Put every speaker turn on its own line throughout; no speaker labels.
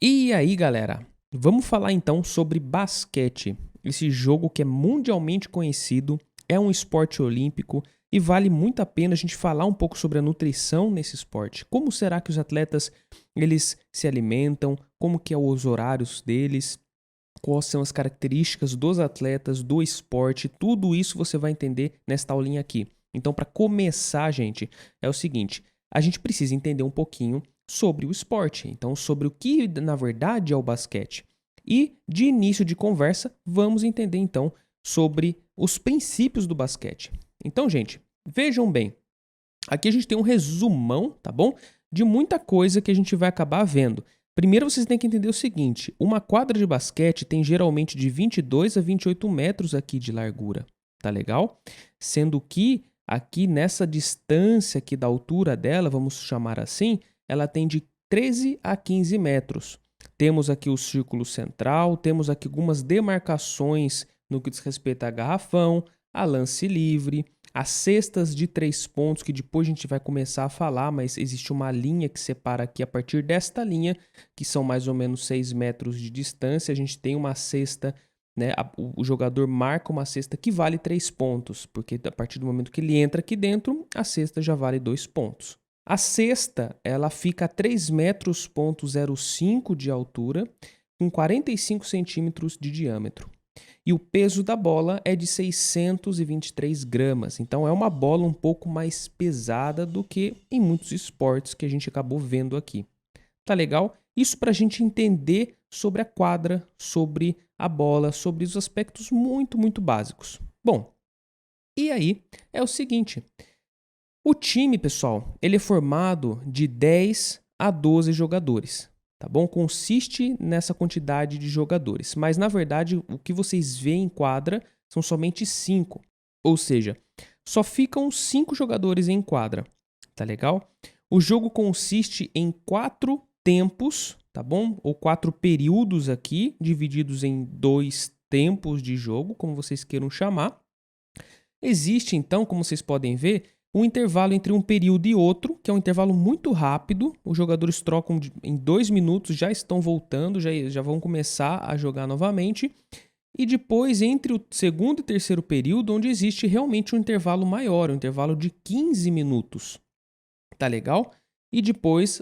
E aí, galera? Vamos falar então sobre basquete. Esse jogo que é mundialmente conhecido, é um esporte olímpico e vale muito a pena a gente falar um pouco sobre a nutrição nesse esporte. Como será que os atletas eles se alimentam? Como que é os horários deles? Quais são as características dos atletas, do esporte? Tudo isso você vai entender nesta aulinha aqui. Então, para começar, gente, é o seguinte: a gente precisa entender um pouquinho sobre o esporte. Então, sobre o que na verdade é o basquete. E de início de conversa, vamos entender então sobre os princípios do basquete. Então, gente, vejam bem. Aqui a gente tem um resumão, tá bom? De muita coisa que a gente vai acabar vendo. Primeiro vocês têm que entender o seguinte: uma quadra de basquete tem geralmente de 22 a 28 metros aqui de largura, tá legal? Sendo que aqui nessa distância aqui da altura dela, vamos chamar assim, ela tem de 13 a 15 metros. Temos aqui o círculo central, temos aqui algumas demarcações no que diz respeito a garrafão, a lance livre, as cestas de 3 pontos, que depois a gente vai começar a falar, mas existe uma linha que separa aqui a partir desta linha, que são mais ou menos 6 metros de distância. A gente tem uma cesta, né? O jogador marca uma cesta que vale 3 pontos, porque a partir do momento que ele entra aqui dentro, a cesta já vale 2 pontos. A cesta, ela fica a 3 metros, ponto 0,5 de altura, com 45 centímetros de diâmetro. E o peso da bola é de 623 gramas. Então é uma bola um pouco mais pesada do que em muitos esportes que a gente acabou vendo aqui. Tá legal? Isso para a gente entender sobre a quadra, sobre a bola, sobre os aspectos muito básicos. Bom, e aí é o seguinte: o time, pessoal, ele é formado de 10 a 12 jogadores, tá bom? Consiste nessa quantidade de jogadores, mas na verdade o que vocês veem em quadra são somente 5, ou seja, só ficam 5 jogadores em quadra, tá legal? O jogo consiste em 4 tempos, tá bom? Ou 4 períodos aqui, divididos em 2 tempos de jogo, como vocês queiram chamar. Existe então, como vocês podem ver, um intervalo entre um período e outro, que é um intervalo muito rápido. Os jogadores trocam em 2 minutos, já estão voltando, já vão começar a jogar novamente. E depois, entre o segundo e terceiro período, onde existe realmente um intervalo maior, um intervalo de 15 minutos. Tá legal? E depois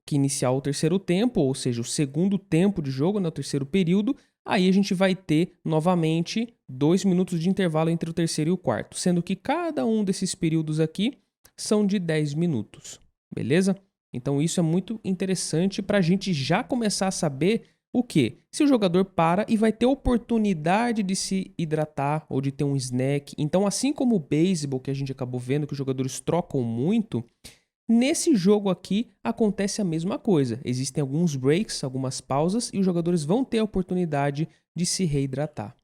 que iniciar o terceiro tempo, ou seja, o segundo tempo de jogo, no terceiro período, aí a gente vai ter novamente 2 minutos de intervalo entre o terceiro e o quarto, sendo que cada um desses períodos aqui são de 10 minutos, beleza? Então isso é muito interessante para a gente já começar a saber o que? Se o jogador para e vai ter oportunidade de se hidratar ou de ter um snack. Então, assim como o beisebol que a gente acabou vendo, que os jogadores trocam muito, nesse jogo aqui acontece a mesma coisa. Existem alguns breaks, algumas pausas, e os jogadores vão ter a oportunidade de se reidratar.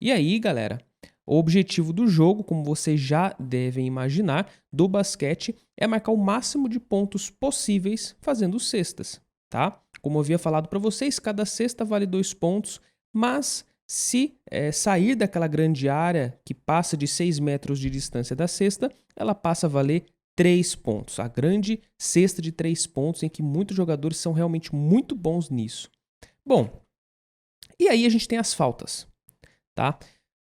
E aí, galera, o objetivo do jogo, como vocês já devem imaginar, do basquete é marcar o máximo de pontos possíveis fazendo cestas, tá? Como eu havia falado para vocês, cada cesta vale 2 pontos, mas se sair daquela grande área que passa de 6 metros de distância da cesta, ela passa a valer 3 pontos. A grande cesta de 3 pontos em que muitos jogadores são realmente muito bons nisso. Bom, e aí a gente tem as faltas, tá?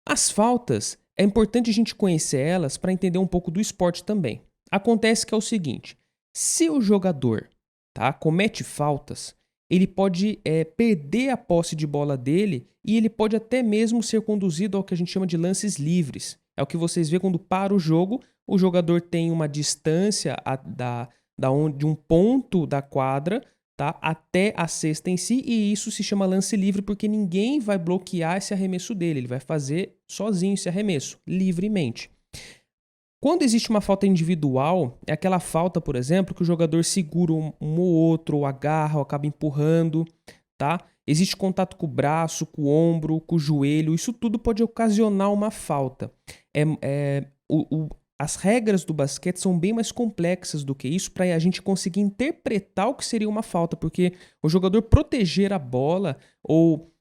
As faltas, é importante a gente conhecer elas para entender um pouco do esporte também. Acontece que é o seguinte: se o jogador, tá, comete faltas, ele pode perder a posse de bola dele e ele pode até mesmo ser conduzido ao que a gente chama de lances livres. É o que vocês vê quando para o jogo, o jogador tem uma distância de um ponto da quadra, tá, até a cesta em si, e isso se chama lance livre porque ninguém vai bloquear esse arremesso dele, ele vai fazer sozinho esse arremesso, livremente. Quando existe uma falta individual, é aquela falta, por exemplo, que o jogador segura um ou outro, ou agarra, ou acaba empurrando, tá? Existe contato com o braço, com o ombro, com o joelho, isso tudo pode ocasionar uma falta. As regras do basquete são bem mais complexas do que isso para a gente conseguir interpretar o que seria uma falta, porque o jogador proteger a bola ou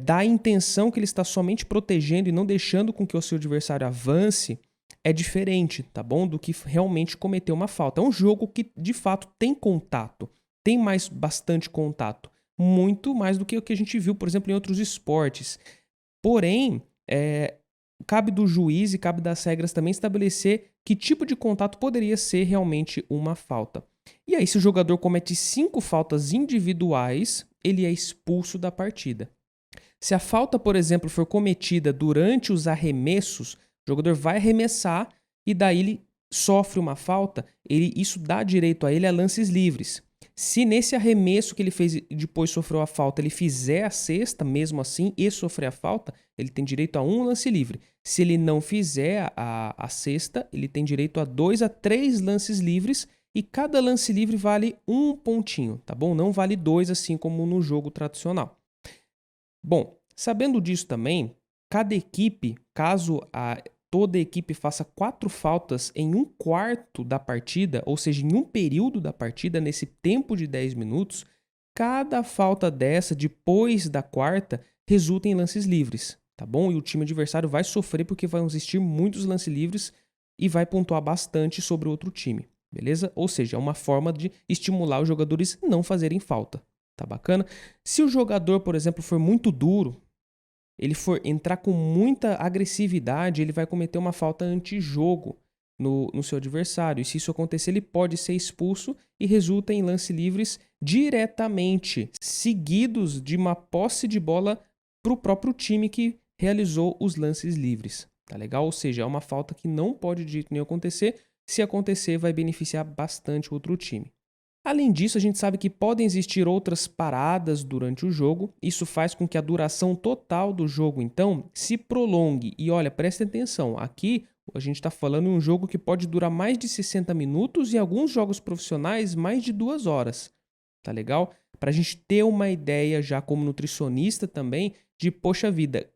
dar a intenção que ele está somente protegendo e não deixando com que o seu adversário avance é diferente, tá bom? Do que realmente cometer uma falta. É um jogo que, de fato, tem contato, tem bastante contato, muito mais do que o que a gente viu, por exemplo, em outros esportes. Porém, cabe do juiz e cabe das regras também estabelecer que tipo de contato poderia ser realmente uma falta. E aí, se o jogador comete 5 faltas individuais, ele é expulso da partida. Se a falta, por exemplo, for cometida durante os arremessos, o jogador vai arremessar e daí ele sofre uma falta, isso dá direito a ele a lances livres. Se nesse arremesso que ele fez e depois sofreu a falta, ele fizer a cesta mesmo assim e sofrer a falta, ele tem direito a 1 lance livre. Se ele não fizer a cesta, ele tem direito a 2 a 3 lances livres e cada lance livre vale 1 pontinho, tá bom? Não vale 2 assim como no jogo tradicional. Bom, sabendo disso também, cada equipe, caso toda a equipe faça 4 faltas em 1/4 da partida, ou seja, em um período da partida, nesse tempo de 10 minutos, cada falta dessa, depois da quarta, resulta em lances livres, tá bom? E o time adversário vai sofrer porque vão existir muitos lances livres e vai pontuar bastante sobre o outro time, beleza? Ou seja, é uma forma de estimular os jogadores a não fazerem falta, tá bacana? Se o jogador, por exemplo, for muito duro, ele for entrar com muita agressividade, ele vai cometer uma falta antijogo no seu adversário. E se isso acontecer, ele pode ser expulso e resulta em lances livres diretamente, seguidos de uma posse de bola para o próprio time que realizou os lances livres. Tá legal? Ou seja, é uma falta que não pode de jeito nenhum acontecer. Se acontecer, vai beneficiar bastante o outro time. Além disso, a gente sabe que podem existir outras paradas durante o jogo. Isso faz com que a duração total do jogo, então, se prolongue. E olha, prestem atenção, aqui a gente está falando de um jogo que pode durar mais de 60 minutos e alguns jogos profissionais mais de 2 horas. Tá legal? Para a gente ter uma ideia já como nutricionista também de, poxa vida,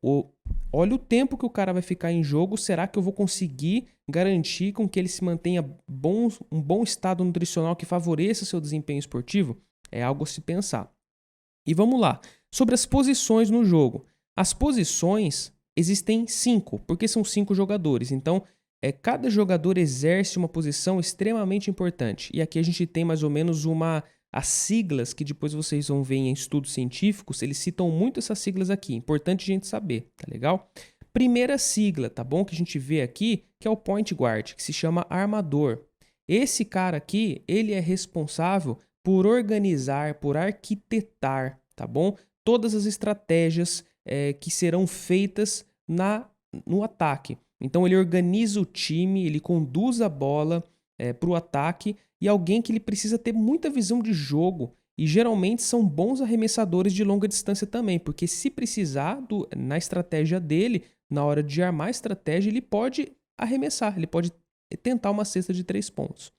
olha o tempo que o cara vai ficar em jogo, será que eu vou conseguir garantir com que ele se mantenha um bom estado nutricional que favoreça seu desempenho esportivo? É algo a se pensar. E vamos lá, sobre as posições no jogo. As posições existem 5, porque são 5 jogadores, então cada jogador exerce uma posição extremamente importante. E aqui a gente tem mais ou menos as siglas que depois vocês vão ver em estudos científicos, eles citam muito essas siglas aqui, importante a gente saber, tá legal? Primeira sigla, tá bom? Que a gente vê aqui, que é o point guard, que se chama armador. Esse cara aqui, ele é responsável por organizar, por arquitetar, tá bom? Todas as estratégias que serão feitas no ataque. Então ele organiza o time, ele conduz a bola para o ataque e alguém que ele precisa ter muita visão de jogo e geralmente são bons arremessadores de longa distância também, porque se precisar na estratégia dele, na hora de armar a estratégia, ele pode arremessar, ele pode tentar uma cesta de 3 pontos.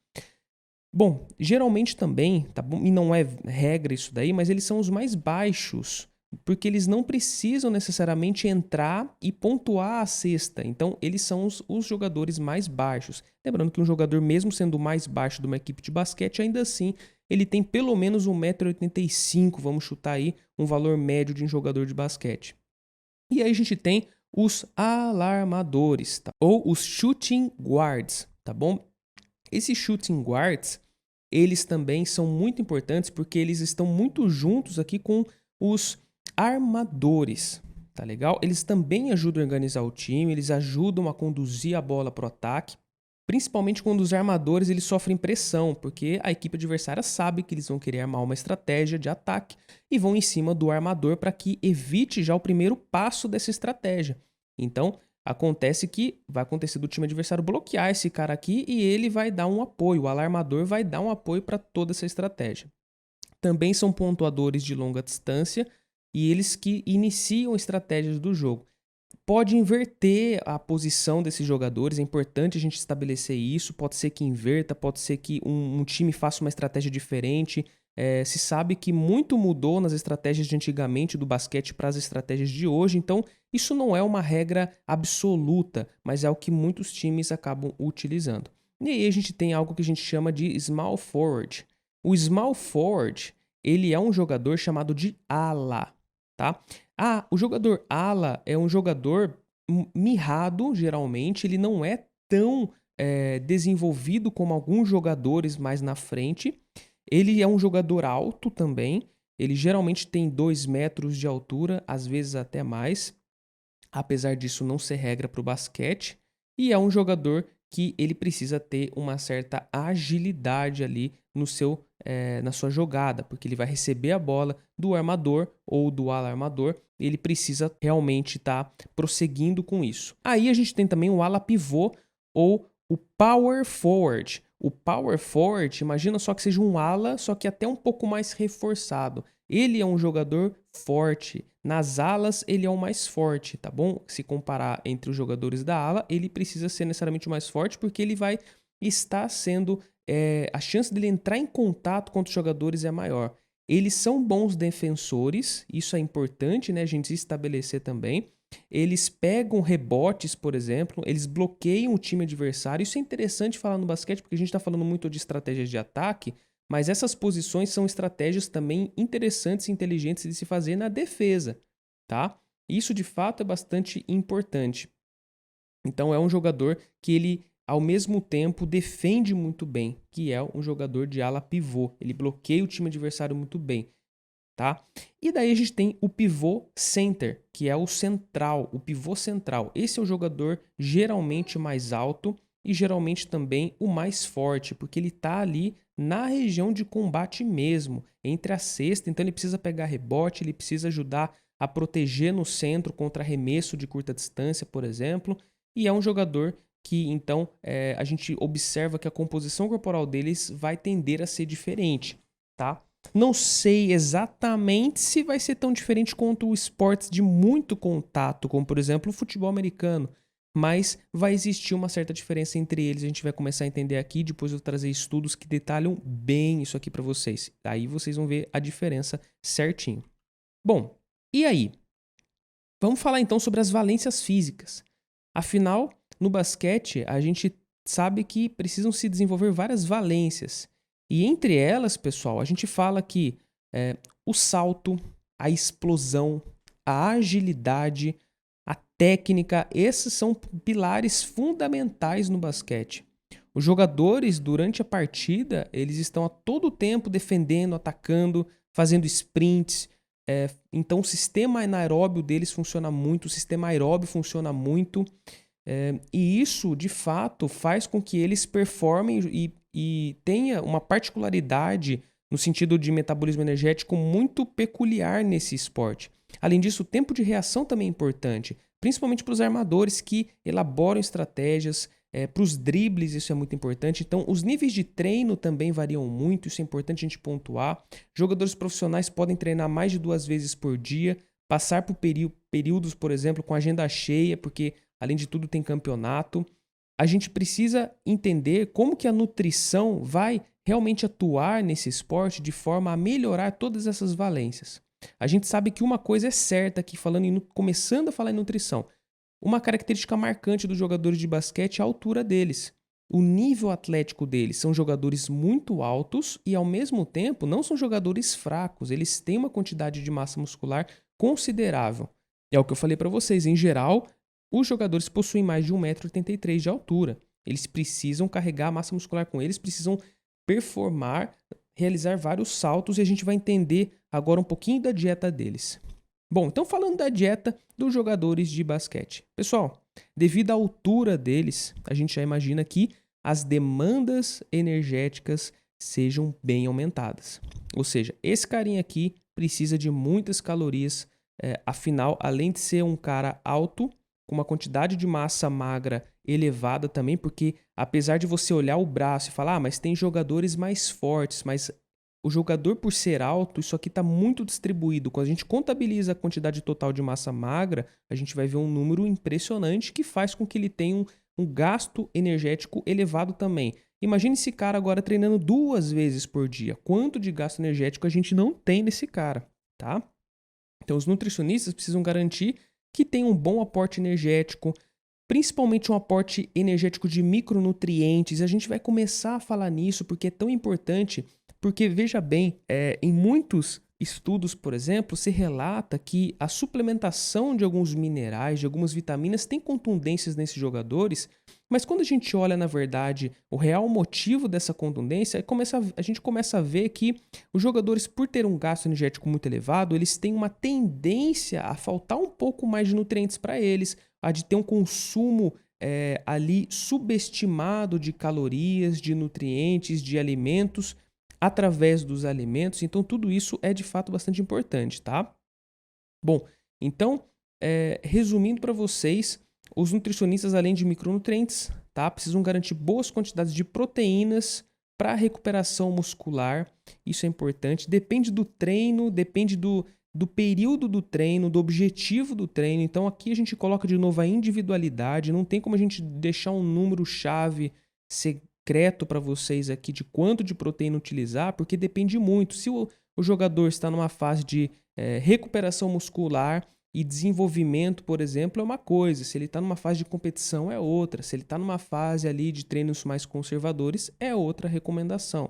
Bom, geralmente também, tá bom? E não é regra isso daí, mas eles são os mais baixos, porque eles não precisam necessariamente entrar e pontuar a cesta. Então, eles são os jogadores mais baixos. Lembrando que um jogador, mesmo sendo o mais baixo de uma equipe de basquete, ainda assim, ele tem pelo menos 1,85 m, vamos chutar aí, um valor médio de um jogador de basquete. E aí a gente tem os alarmadores, tá? Ou os shooting guards, tá bom? Esses shooting guards, eles também são muito importantes porque eles estão muito juntos aqui com os armadores, tá legal? Eles também ajudam a organizar o time, eles ajudam a conduzir a bola para o ataque, principalmente quando os armadores eles sofrem pressão, porque a equipe adversária sabe que eles vão querer armar uma estratégia de ataque e vão em cima do armador para que evite já o primeiro passo dessa estratégia. Então, acontece que vai acontecer do time adversário bloquear esse cara aqui e ele vai dar um apoio, o alarmador vai dar um apoio para toda essa estratégia. Também são pontuadores de longa distância e eles que iniciam estratégias do jogo. Pode inverter a posição desses jogadores, é importante a gente estabelecer isso, pode ser que inverta, pode ser que um time faça uma estratégia diferente. Se sabe que muito mudou nas estratégias de antigamente do basquete para as estratégias de hoje, então isso não é uma regra absoluta, mas é o que muitos times acabam utilizando. E aí a gente tem algo que a gente chama de small forward. O small forward, ele é um jogador chamado de ala, tá? O jogador ala é um jogador mirrado, geralmente, ele não é tão desenvolvido como alguns jogadores mais na frente. Ele é um jogador alto também Ele geralmente tem 2 metros de altura, às vezes até mais, apesar disso não ser regra para o basquete. E é um jogador que ele precisa ter uma certa agilidade ali na sua jogada, porque ele vai receber a bola do armador ou do ala armador, e ele precisa realmente estar prosseguindo com isso. Aí a gente tem também o ala pivô ou o power forward. O power forward, imagina só que seja um ala, só que até um pouco mais reforçado. Ele é um jogador forte. Nas alas, ele é o mais forte, tá bom? Se comparar entre os jogadores da ala, ele precisa ser necessariamente o mais forte, porque ele vai estar sendo... a chance dele entrar em contato com os jogadores é maior. Eles são bons defensores, isso é importante, né? A gente estabelecer também. Eles pegam rebotes, por exemplo, eles bloqueiam o time adversário. Isso é interessante falar no basquete, porque a gente está falando muito de estratégias de ataque, mas essas posições são estratégias também interessantes e inteligentes de se fazer na defesa, tá? Isso de fato é bastante importante. Então é um jogador que ele, ao mesmo tempo, defende muito bem, que é um jogador de ala pivô. Ele bloqueia o time adversário muito bem, tá? E daí a gente tem o pivô center, que é o central, o pivô central. Esse é o jogador geralmente mais alto e geralmente também o mais forte, porque ele está ali na região de combate mesmo, entre a cesta, então ele precisa pegar rebote, ele precisa ajudar a proteger no centro contra arremesso de curta distância, por exemplo, e é um jogador que então a gente observa que a composição corporal deles vai tender a ser diferente, tá? Não sei exatamente se vai ser tão diferente quanto os esportes de muito contato, como por exemplo o futebol americano, mas vai existir uma certa diferença entre eles. A gente vai começar a entender aqui, depois eu vou trazer estudos que detalham bem isso aqui para vocês. Aí vocês vão ver a diferença certinho. Bom, e aí? Vamos falar então sobre as valências físicas. Afinal, no basquete, a gente sabe que precisam se desenvolver várias valências. E entre elas, pessoal, a gente fala que o salto, a explosão, a agilidade, a técnica, esses são pilares fundamentais no basquete. Os jogadores, durante a partida, eles estão a todo tempo defendendo, atacando, fazendo sprints. Então o sistema anaeróbio deles funciona muito, o sistema aeróbio funciona muito. E isso, de fato, faz com que eles performem e tenha uma particularidade no sentido de metabolismo energético muito peculiar nesse esporte. Além disso, o tempo de reação também é importante, principalmente para os armadores que elaboram estratégias, para os dribles isso é muito importante. Então, os níveis de treino também variam muito, isso é importante a gente pontuar. Jogadores profissionais podem treinar mais de 2 vezes por dia, passar por períodos, por exemplo, com agenda cheia, porque além de tudo tem campeonato. A gente precisa entender como que a nutrição vai realmente atuar nesse esporte de forma a melhorar todas essas valências. A gente sabe que uma coisa é certa aqui, começando a falar em nutrição. Uma característica marcante dos jogadores de basquete é a altura deles. O nível atlético deles são jogadores muito altos e, ao mesmo tempo, não são jogadores fracos. Eles têm uma quantidade de massa muscular considerável. É o que eu falei para vocês. Em geral, os jogadores possuem mais de 1,83 m de altura. Eles precisam carregar a massa muscular com eles, precisam performar, realizar vários saltos e a gente vai entender agora um pouquinho da dieta deles. Bom, então falando da dieta dos jogadores de basquete. Pessoal, devido à altura deles, a gente já imagina que as demandas energéticas sejam bem aumentadas. Ou seja, esse carinha aqui precisa de muitas calorias, afinal, além de ser um cara alto, com uma quantidade de massa magra elevada também, porque apesar de você olhar o braço e falar, mas tem jogadores mais fortes, mas o jogador por ser alto, isso aqui está muito distribuído. Quando a gente contabiliza a quantidade total de massa magra, a gente vai ver um número impressionante que faz com que ele tenha um gasto energético elevado também. Imagine esse cara agora treinando 2 vezes por dia. Quanto de gasto energético a gente não tem nesse cara, tá? Então os nutricionistas precisam garantir que tem um bom aporte energético, principalmente um aporte energético de micronutrientes. A gente vai começar a falar nisso porque é tão importante, porque veja bem, em muitos estudos, por exemplo, se relata que a suplementação de alguns minerais, de algumas vitaminas, tem contundências nesses jogadores, mas quando a gente olha, na verdade, o real motivo dessa contundência, a gente começa a ver que os jogadores, por ter um gasto energético muito elevado, eles têm uma tendência a faltar um pouco mais de nutrientes para eles, a de ter um consumo ali subestimado de calorias, de nutrientes, de alimentos, através dos alimentos. Então, tudo isso é de fato bastante importante, tá? Bom, então, resumindo para vocês, os nutricionistas, além de micronutrientes, tá, precisam garantir boas quantidades de proteínas para a recuperação muscular. Isso é importante. Depende do treino, depende do período do treino, do objetivo do treino. Então, aqui a gente coloca de novo a individualidade. Não tem como a gente deixar um número-chave secreto para vocês aqui de quanto de proteína utilizar, porque depende muito. Se o jogador está numa fase de recuperação muscular e desenvolvimento, por exemplo, é uma coisa. Se ele está numa fase de competição, é outra. Se ele está numa fase ali de treinos mais conservadores, é outra recomendação.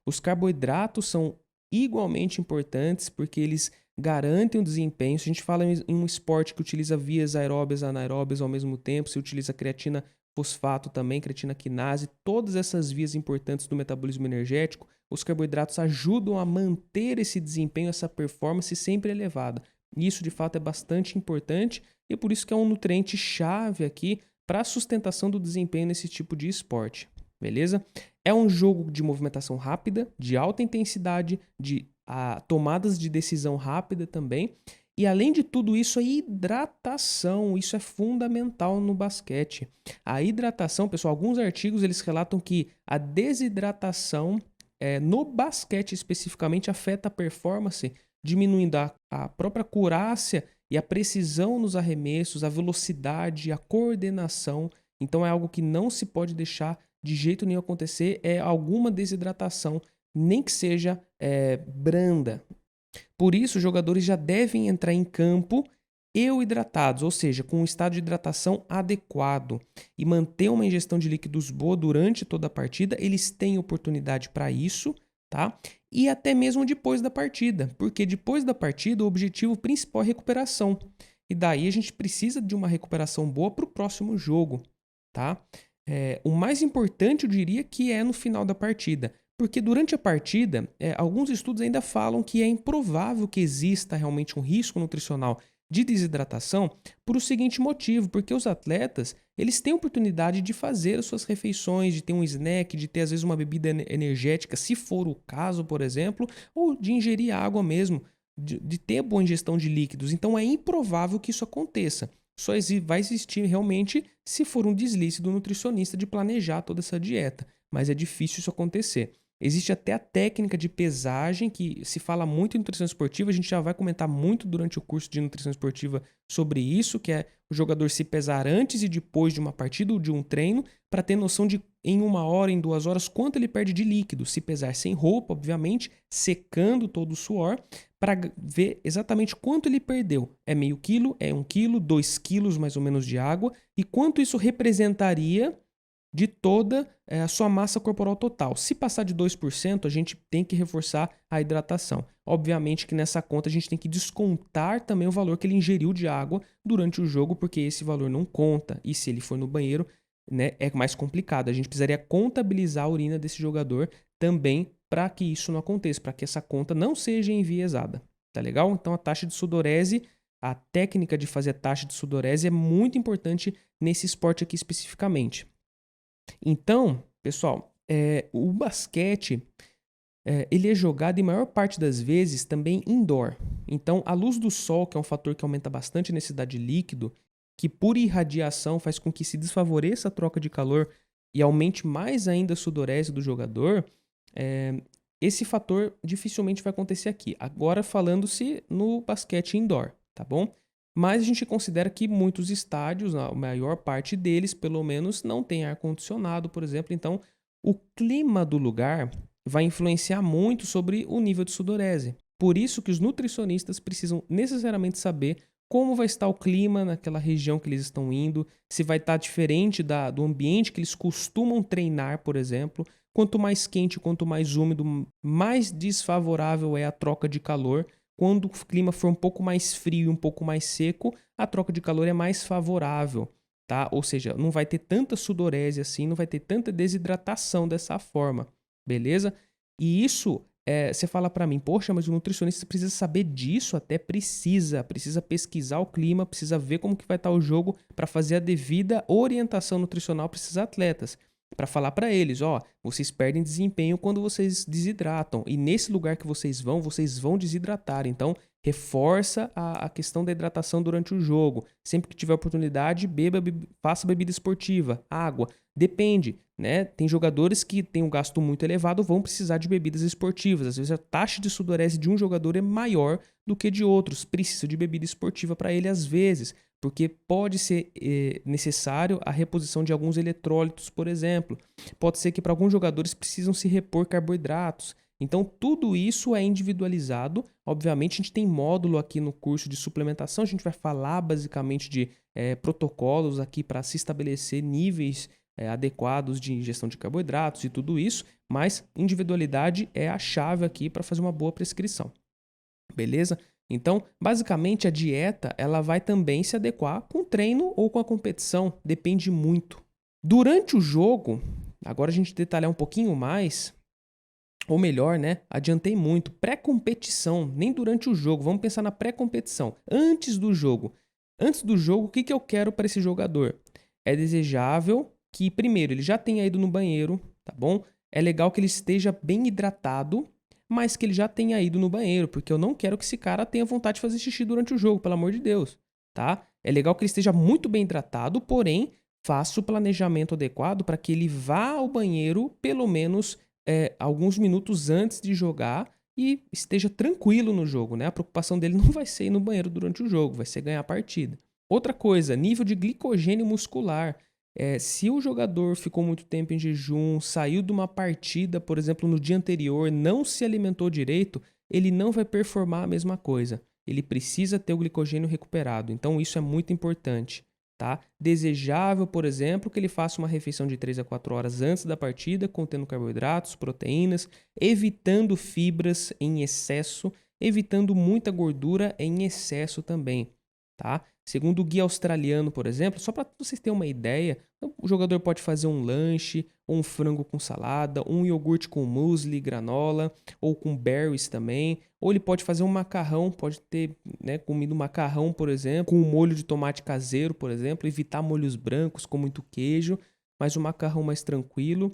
Os carboidratos são igualmente importantes porque eles garantem o desempenho. Se a gente fala em um esporte que utiliza vias aeróbias e anaeróbias ao mesmo tempo, se utiliza creatina fosfato também, creatina quinase, todas essas vias importantes do metabolismo energético, os carboidratos ajudam a manter esse desempenho, essa performance sempre elevada. Isso, de fato, é bastante importante e por isso que é um nutriente-chave aqui para a sustentação do desempenho nesse tipo de esporte, beleza? É um jogo de movimentação rápida, de alta intensidade, de tomadas de decisão rápida também. E além de tudo isso, a hidratação, isso é fundamental no basquete. A hidratação, pessoal, alguns artigos eles relatam que a desidratação no basquete especificamente afeta a performance, diminuindo a própria acurácia e a precisão nos arremessos, a velocidade, a coordenação. Então é algo que não se pode deixar de jeito nenhum acontecer, é alguma desidratação, nem que seja branda. Por isso, os jogadores já devem entrar em campo hidratados, ou seja, com um estado de hidratação adequado e manter uma ingestão de líquidos boa durante toda a partida. Eles têm oportunidade para isso, tá? E até mesmo depois da partida, porque depois da partida o objetivo principal é recuperação. E daí a gente precisa de uma recuperação boa para o próximo jogo, tá? O mais importante, eu diria, que é no final da partida. Porque durante a partida, alguns estudos ainda falam que é improvável que exista realmente um risco nutricional de desidratação por o seguinte motivo, porque os atletas eles têm a oportunidade de fazer as suas refeições, de ter um snack, de ter às vezes uma bebida energética, se for o caso, por exemplo, ou de ingerir água mesmo, de ter boa ingestão de líquidos. Então é improvável que isso aconteça. Só vai existir realmente se for um deslize do nutricionista de planejar toda essa dieta, mas é difícil isso acontecer. Existe até a técnica de pesagem, que se fala muito em nutrição esportiva, a gente já vai comentar muito durante o curso de nutrição esportiva sobre isso, que é o jogador se pesar antes e depois de uma partida ou de um treino, para ter noção de em 1 hora, em 2 horas, quanto ele perde de líquido. Se pesar sem roupa, obviamente, secando todo o suor, para ver exatamente quanto ele perdeu. É meio quilo, é 1 quilo, 2 quilos mais ou menos de água, e quanto isso representaria de toda a sua massa corporal total. Se passar de 2%, a gente tem que reforçar a hidratação. Obviamente que nessa conta a gente tem que descontar também o valor que ele ingeriu de água durante o jogo, porque esse valor não conta. E se ele for no banheiro, né, é mais complicado. A gente precisaria contabilizar a urina desse jogador também para que isso não aconteça, para que essa conta não seja enviesada. Tá legal? Então a taxa de sudorese, a técnica de fazer a taxa de sudorese é muito importante nesse esporte aqui especificamente. Então, pessoal, o basquete ele é jogado em maior parte das vezes também indoor. Então, a luz do sol, que é um fator que aumenta bastante a necessidade de líquido, que por irradiação faz com que se desfavoreça a troca de calor e aumente mais ainda a sudorese do jogador, esse fator dificilmente vai acontecer aqui. Agora falando-se no basquete indoor, tá bom? Mas a gente considera que muitos estádios, a maior parte deles, pelo menos, não tem ar-condicionado, por exemplo. Então, o clima do lugar vai influenciar muito sobre o nível de sudorese. Por isso que os nutricionistas precisam necessariamente saber como vai estar o clima naquela região que eles estão indo, se vai estar diferente do ambiente que eles costumam treinar, por exemplo, Quanto mais quente, quanto mais úmido, mais desfavorável é a troca de calor. Quando o clima for um pouco mais frio e um pouco mais seco, a troca de calor é mais favorável, tá? Ou seja, não vai ter tanta sudorese assim, não vai ter tanta desidratação dessa forma, beleza? E isso, você fala para mim, poxa, mas o nutricionista precisa saber disso? Até precisa pesquisar o clima, precisa ver como que vai estar o jogo para fazer a devida orientação nutricional para esses atletas. Para falar para eles, ó, vocês perdem desempenho quando vocês desidratam. E nesse lugar que vocês vão desidratar. Então, reforça a questão da hidratação durante o jogo. Sempre que tiver oportunidade, faça bebida esportiva, água. Depende, né? Tem jogadores que têm um gasto muito elevado, vão precisar de bebidas esportivas. Às vezes a taxa de sudorese de um jogador é maior do que de outros. Precisa de bebida esportiva para ele às vezes, porque pode ser necessário a reposição de alguns eletrólitos, por exemplo. Pode ser que para alguns jogadores precisam se repor carboidratos. Então, tudo isso é individualizado. Obviamente, a gente tem módulo aqui no curso de suplementação. A gente vai falar basicamente de protocolos aqui para se estabelecer níveis adequados de ingestão de carboidratos e tudo isso. Mas individualidade é a chave aqui para fazer uma boa prescrição. Beleza? Então, basicamente, a dieta ela vai também se adequar com o treino ou com a competição. Depende muito. Durante o jogo, agora a gente detalhar um pouquinho mais, ou melhor, né? Adiantei muito. Pré-competição, nem durante o jogo. Vamos pensar na pré-competição. Antes do jogo. Antes do jogo, o que eu quero para esse jogador? É desejável que, primeiro, ele já tenha ido no banheiro, tá bom? É legal que ele esteja bem hidratado, mas que ele já tenha ido no banheiro, porque eu não quero que esse cara tenha vontade de fazer xixi durante o jogo, pelo amor de Deus, tá? É legal que ele esteja muito bem hidratado, porém, faça o planejamento adequado para que ele vá ao banheiro pelo menos alguns minutos antes de jogar e esteja tranquilo no jogo, né? A preocupação dele não vai ser ir no banheiro durante o jogo, vai ser ganhar a partida. Outra coisa, nível de glicogênio muscular. Se o jogador ficou muito tempo em jejum, saiu de uma partida, por exemplo, no dia anterior, não se alimentou direito, ele não vai performar a mesma coisa. Ele precisa ter o glicogênio recuperado. Então, isso é muito importante. Tá? Desejável, por exemplo, que ele faça uma refeição de 3 a 4 horas antes da partida, contendo carboidratos, proteínas, evitando fibras em excesso, evitando muita gordura em excesso também. Tá? Segundo o guia australiano, por exemplo, só para vocês terem uma ideia, o jogador pode fazer um lanche, ou um frango com salada, um iogurte com muesli, granola, ou com berries também, ou ele pode fazer um macarrão, pode ter comido macarrão, por exemplo, com um molho de tomate caseiro, por exemplo, evitar molhos brancos com muito queijo, mas um macarrão mais tranquilo.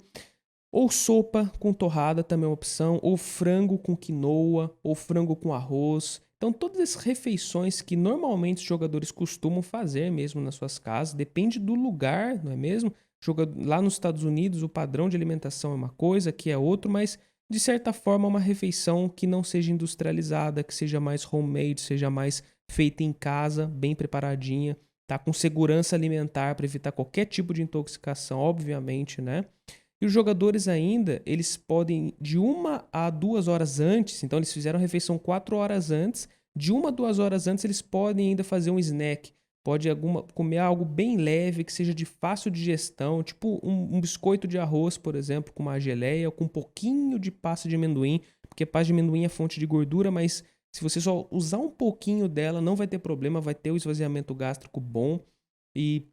Ou sopa com torrada também é uma opção, ou frango com quinoa, ou frango com arroz. Então, todas essas refeições que normalmente os jogadores costumam fazer mesmo nas suas casas, depende do lugar, não é mesmo? Lá nos Estados Unidos, o padrão de alimentação é uma coisa, aqui é outro, mas de certa forma uma refeição que não seja industrializada, que seja mais homemade, seja mais feita em casa, bem preparadinha, tá? Com segurança alimentar para evitar qualquer tipo de intoxicação, obviamente, né? E os jogadores ainda, eles podem, de 1 a 2 horas antes, então eles fizeram a refeição 4 horas antes, de 1 a 2 horas antes eles podem ainda fazer um snack. Pode comer algo bem leve, que seja de fácil digestão, tipo um biscoito de arroz, por exemplo, com uma geleia, ou com um pouquinho de pasta de amendoim, porque pasta de amendoim é fonte de gordura, mas se você só usar um pouquinho dela, não vai ter problema, vai ter o esvaziamento gástrico bom. E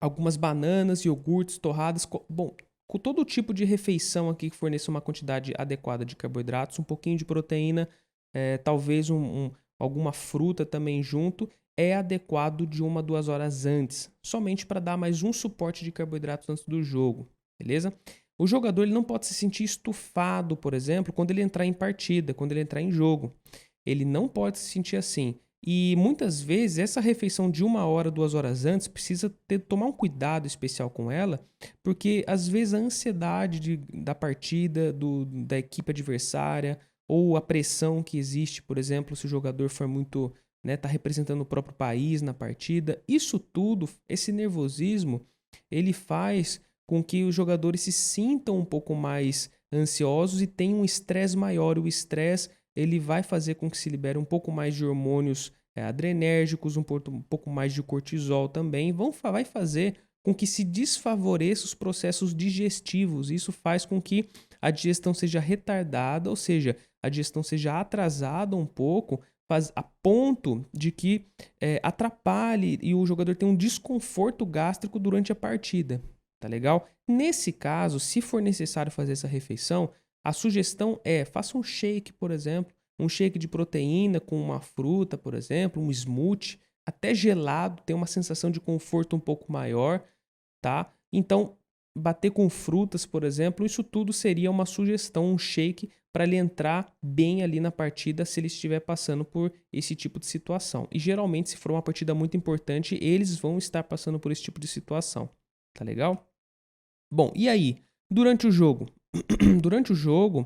algumas bananas, iogurtes, torradas, bom, com todo tipo de refeição aqui que forneça uma quantidade adequada de carboidratos, um pouquinho de proteína, talvez alguma fruta também junto, é adequado de 1 a 2 horas antes, somente para dar mais um suporte de carboidratos antes do jogo, beleza? O jogador ele não pode se sentir estufado, por exemplo, quando ele entrar em partida, quando ele entrar em jogo. Ele não pode se sentir assim. E muitas vezes essa refeição de 1 hora, 2 horas antes precisa tomar um cuidado especial com ela, porque às vezes a ansiedade da partida, da equipe adversária, ou a pressão que existe, por exemplo, se o jogador for muito, tá representando o próprio país na partida, isso tudo, esse nervosismo, ele faz com que os jogadores se sintam um pouco mais ansiosos e tenham um estresse maior. O estresse ele vai fazer com que se libere um pouco mais de hormônios adrenérgicos, um pouco mais de cortisol também, vai fazer com que se desfavoreça os processos digestivos. Isso faz com que a digestão seja retardada, ou seja, a digestão seja atrasada um pouco, a ponto de que atrapalhe e o jogador tenha um desconforto gástrico durante a partida. Tá legal? Nesse caso, se for necessário fazer essa refeição, a sugestão é faça um shake, por exemplo, um shake de proteína com uma fruta, por exemplo, um smoothie, até gelado, tem uma sensação de conforto um pouco maior, tá? Então, bater com frutas, por exemplo, isso tudo seria uma sugestão, um shake para ele entrar bem ali na partida se ele estiver passando por esse tipo de situação. E geralmente, se for uma partida muito importante, eles vão estar passando por esse tipo de situação. Tá legal? Bom, e aí? Durante o jogo? Durante o jogo,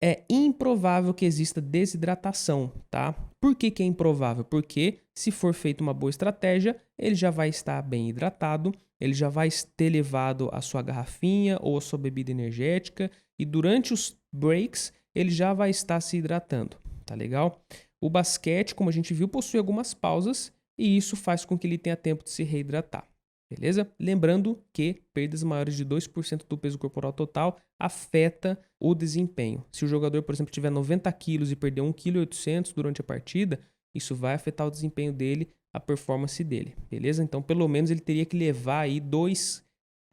é improvável que exista desidratação, tá? Por que que é improvável? Porque se for feita uma boa estratégia, ele já vai estar bem hidratado, ele já vai ter levado a sua garrafinha ou a sua bebida energética e durante os breaks ele já vai estar se hidratando, tá legal? O basquete, como a gente viu, possui algumas pausas e isso faz com que ele tenha tempo de se reidratar. Beleza? Lembrando que perdas maiores de 2% do peso corporal total afeta o desempenho. Se o jogador, por exemplo, tiver 90 quilos e perder 1,8 kg durante a partida, isso vai afetar o desempenho dele, a performance dele. Beleza? Então, pelo menos ele teria que levar aí 2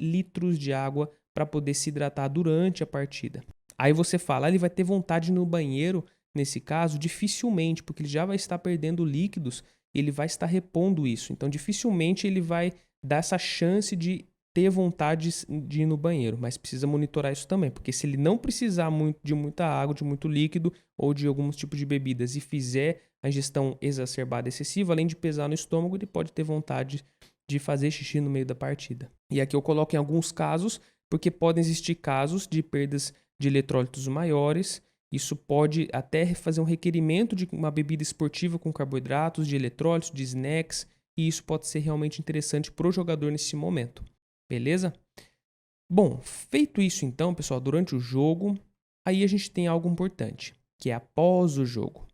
litros de água para poder se hidratar durante a partida. Aí você fala, ele vai ter vontade de ir no banheiro, nesse caso, dificilmente, porque ele já vai estar perdendo líquidos, ele vai estar repondo isso. Então, dificilmente ele vai dá essa chance de ter vontade de ir no banheiro, mas precisa monitorar isso também, porque se ele não precisar de muita água, de muito líquido ou de alguns tipos de bebidas e fizer a ingestão exacerbada excessiva, além de pesar no estômago, ele pode ter vontade de fazer xixi no meio da partida. E aqui eu coloco em alguns casos, porque podem existir casos de perdas de eletrólitos maiores. Isso pode até fazer um requerimento de uma bebida esportiva com carboidratos, de eletrólitos, de snacks, e isso pode ser realmente interessante para o jogador nesse momento, beleza? Bom, feito isso então, pessoal, durante o jogo, aí a gente tem algo importante, que é após o jogo.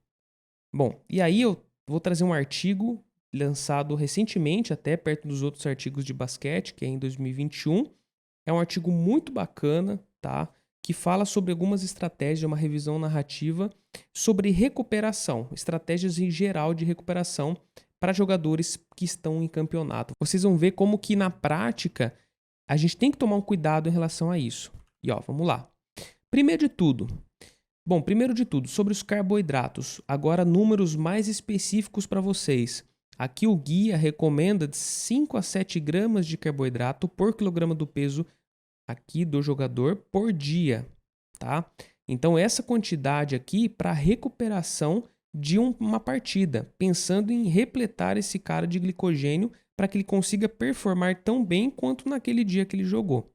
Bom, e aí eu vou trazer um artigo lançado recentemente, até perto dos outros artigos de basquete, que é em 2021. É um artigo muito bacana, tá? Que fala sobre algumas estratégias, uma revisão narrativa sobre recuperação, estratégias em geral de recuperação para jogadores que estão em campeonato. Vocês vão ver como que na prática a gente tem que tomar um cuidado em relação a isso. E ó, vamos lá. Primeiro de tudo, sobre os carboidratos, agora números mais específicos para vocês. Aqui o guia recomenda de 5 a 7 gramas de carboidrato por quilograma do peso aqui do jogador por dia, tá? Então essa quantidade aqui para recuperação de uma partida, pensando em repletar esse cara de glicogênio para que ele consiga performar tão bem quanto naquele dia que ele jogou.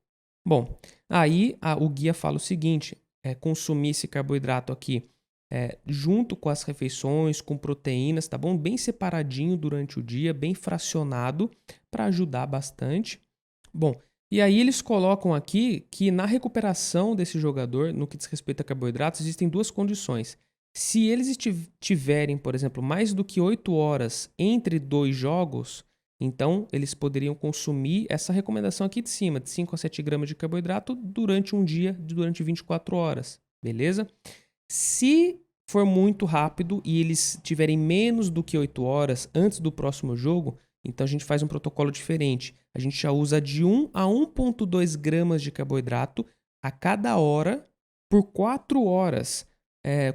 Bom, aí o guia fala o seguinte, consumir esse carboidrato aqui junto com as refeições, com proteínas, tá bom? Bem separadinho durante o dia, bem fracionado, para ajudar bastante. Bom, e aí eles colocam aqui que na recuperação desse jogador, no que diz respeito a carboidratos, existem duas condições. Se eles tiverem, por exemplo, mais do que 8 horas entre 2 jogos, então eles poderiam consumir essa recomendação aqui de cima, de 5 a 7 gramas de carboidrato durante um dia, durante 24 horas, beleza? Se for muito rápido e eles tiverem menos do que 8 horas antes do próximo jogo, então a gente faz um protocolo diferente. A gente já usa de 1 a 1,2 gramas de carboidrato a cada hora por 4 horas,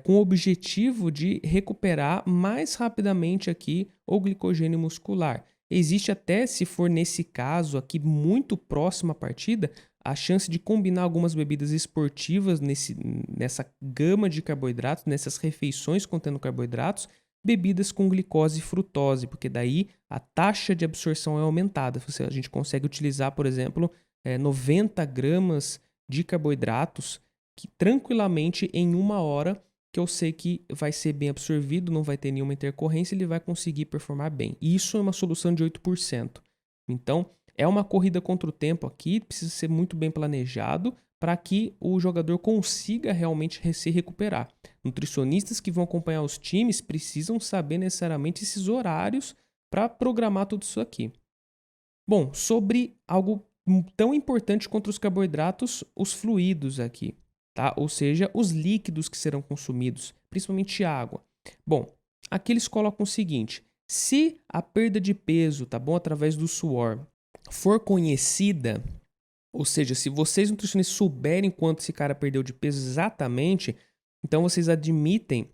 com o objetivo de recuperar mais rapidamente aqui o glicogênio muscular. Existe até, se for nesse caso aqui muito próximo à partida, a chance de combinar algumas bebidas esportivas nessa gama de carboidratos, nessas refeições contendo carboidratos, bebidas com glicose e frutose, porque daí a taxa de absorção é aumentada. A gente consegue utilizar, por exemplo, 90 gramas de carboidratos que tranquilamente em 1 hora, que eu sei que vai ser bem absorvido, não vai ter nenhuma intercorrência, ele vai conseguir performar bem. Isso é uma solução de 8%. Então, é uma corrida contra o tempo aqui, precisa ser muito bem planejado para que o jogador consiga realmente se recuperar. Nutricionistas que vão acompanhar os times precisam saber necessariamente esses horários para programar tudo isso aqui. Bom, sobre algo tão importante quanto os carboidratos, os fluidos aqui, tá? Ou seja, os líquidos que serão consumidos, principalmente água. Bom, aqui eles colocam o seguinte: se a perda de peso, tá bom, através do suor, for conhecida, ou seja, se vocês nutricionistas souberem quanto esse cara perdeu de peso exatamente, então vocês admitem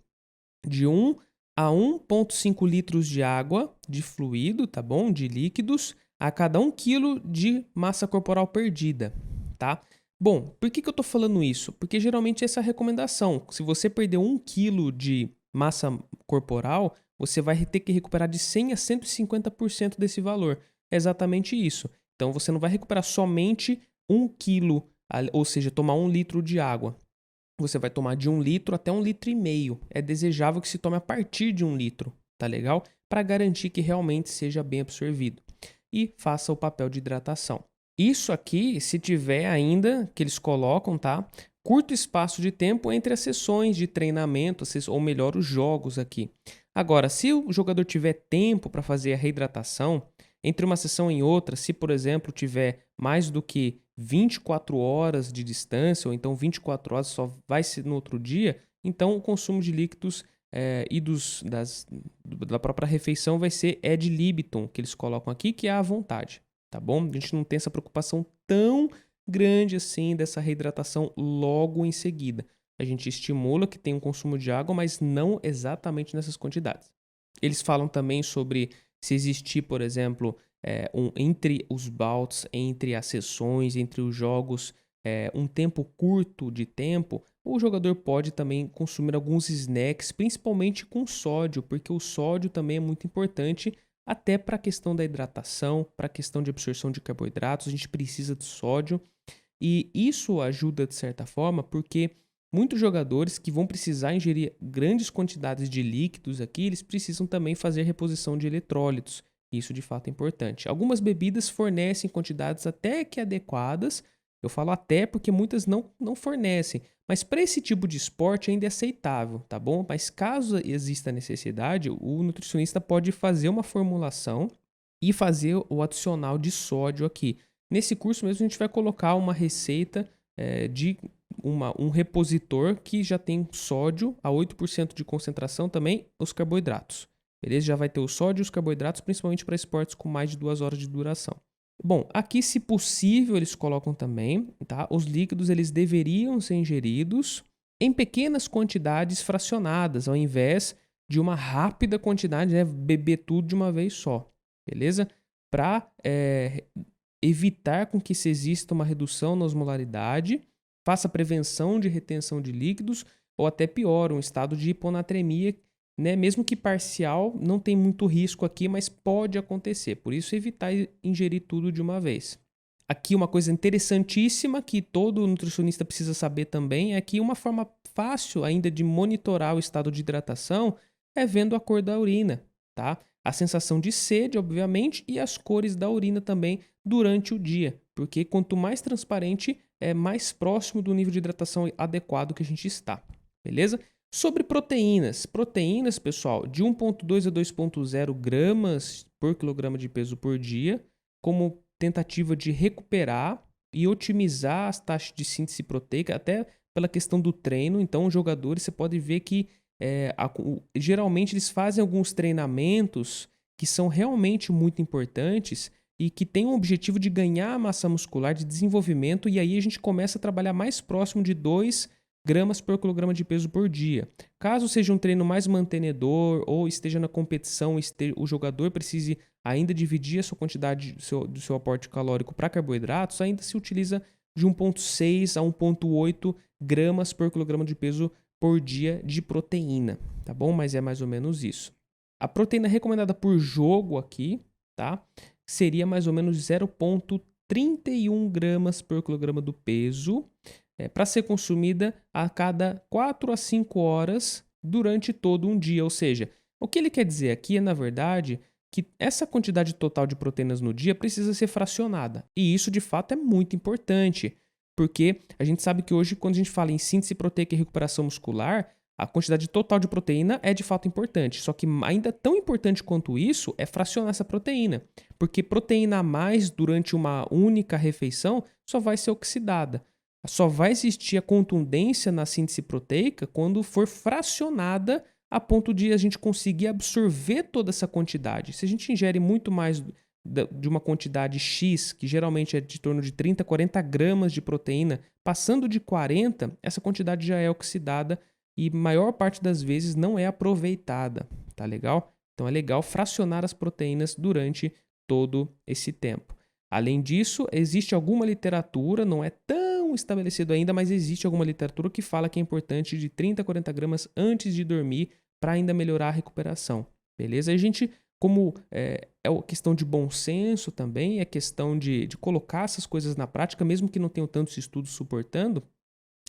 de 1 a 1,5 litros de água, de fluido, tá bom? De líquidos, a cada 1 quilo de massa corporal perdida, tá? Bom, por que eu tô falando isso? Porque geralmente essa é a recomendação. Se você perder 1 quilo de massa corporal, você vai ter que recuperar de 100 a 150% desse valor. É exatamente isso. Então você não vai recuperar somente 1 quilo, ou seja, tomar 1 litro de água. Você vai tomar de 1 litro até 1,5 litro. É desejável que se tome a partir de 1 litro, tá legal? Para garantir que realmente seja bem absorvido. E faça o papel de hidratação. Isso aqui, se tiver ainda, que eles colocam, tá? Curto espaço de tempo entre as sessões de treinamento, ou melhor, os jogos aqui. Agora, se o jogador tiver tempo para fazer a reidratação, entre uma sessão e outra, se por exemplo tiver mais do que 24 horas de distância, ou então 24 horas só vai ser no outro dia, então o consumo de líquidos e da própria refeição vai ser ad libitum, que eles colocam aqui, que é à vontade, tá bom? A gente não tem essa preocupação tão grande assim dessa reidratação logo em seguida. A gente estimula que tenha um consumo de água, mas não exatamente nessas quantidades. Eles falam também sobre se existir, por exemplo, entre os bouts, entre as sessões, entre os jogos, um tempo curto de tempo, o jogador pode também consumir alguns snacks, principalmente com sódio, porque o sódio também é muito importante até para a questão da hidratação, para a questão de absorção de carboidratos, a gente precisa de sódio. E isso ajuda de certa forma porque muitos jogadores que vão precisar ingerir grandes quantidades de líquidos aqui, eles precisam também fazer reposição de eletrólitos. Isso de fato é importante. Algumas bebidas fornecem quantidades até que adequadas. Eu falo até porque muitas não fornecem. Mas para esse tipo de esporte ainda é aceitável, tá bom? Mas caso exista necessidade, o nutricionista pode fazer uma formulação e fazer o adicional de sódio aqui. Nesse curso mesmo a gente vai colocar uma receita de um repositor que já tem sódio a 8% de concentração também, os carboidratos. Beleza? Já vai ter o sódio e os carboidratos, principalmente para esportes com mais de 2 horas de duração. Bom, aqui se possível eles colocam também, tá? Os líquidos eles deveriam ser ingeridos em pequenas quantidades fracionadas, ao invés de uma rápida quantidade, né? Beber tudo de uma vez só, beleza? Para evitar com que se exista uma redução na osmolaridade, faça prevenção de retenção de líquidos ou até pior, um estado de hiponatremia, né? Mesmo que parcial, não tem muito risco aqui, mas pode acontecer. Por isso, evitar ingerir tudo de uma vez. Aqui uma coisa interessantíssima que todo nutricionista precisa saber também é que uma forma fácil ainda de monitorar o estado de hidratação é vendo a cor da urina, tá? A sensação de sede, obviamente, e as cores da urina também durante o dia, porque quanto mais transparente, é mais próximo do nível de hidratação adequado que a gente está, beleza? Sobre proteínas. Proteínas, pessoal, de 1,2 a 2,0 gramas por quilograma de peso por dia, como tentativa de recuperar e otimizar as taxas de síntese proteica, até pela questão do treino. Então, os jogadores, você pode ver que geralmente eles fazem alguns treinamentos que são realmente muito importantes e que têm o objetivo de ganhar massa muscular, de desenvolvimento, e aí a gente começa a trabalhar mais próximo de 2 gramas por quilograma de peso por dia. Caso seja um treino mais mantenedor ou esteja na competição, o jogador precise ainda dividir a sua quantidade do seu aporte calórico para carboidratos, ainda se utiliza de 1,6 a 1,8 gramas por quilograma de peso por dia de proteína, tá bom? Mas é mais ou menos isso. A proteína recomendada por jogo aqui, tá? Seria mais ou menos 0,31 gramas por quilograma do peso, para ser consumida a cada 4 a 5 horas durante todo um dia. Ou seja, o que ele quer dizer aqui é, na verdade, que essa quantidade total de proteínas no dia precisa ser fracionada. E isso, de fato, é muito importante, porque a gente sabe que hoje, quando a gente fala em síntese proteica e recuperação muscular, a quantidade total de proteína é de fato importante. Só que ainda tão importante quanto isso é fracionar essa proteína. Porque proteína a mais durante uma única refeição só vai ser oxidada. Só vai existir a contundência na síntese proteica quando for fracionada a ponto de a gente conseguir absorver toda essa quantidade. Se a gente ingere muito mais de uma quantidade X, que geralmente é de torno de 30, 40 gramas de proteína, passando de 40, essa quantidade já é oxidada e maior parte das vezes não é aproveitada, tá legal? Então é legal fracionar as proteínas durante todo esse tempo. Além disso, existe alguma literatura, não é tão estabelecido ainda, mas existe alguma literatura que fala que é importante de 30 a 40 gramas antes de dormir para ainda melhorar a recuperação, beleza? A gente, como é questão de bom senso também, é questão de colocar essas coisas na prática, mesmo que não tenham tantos estudos suportando,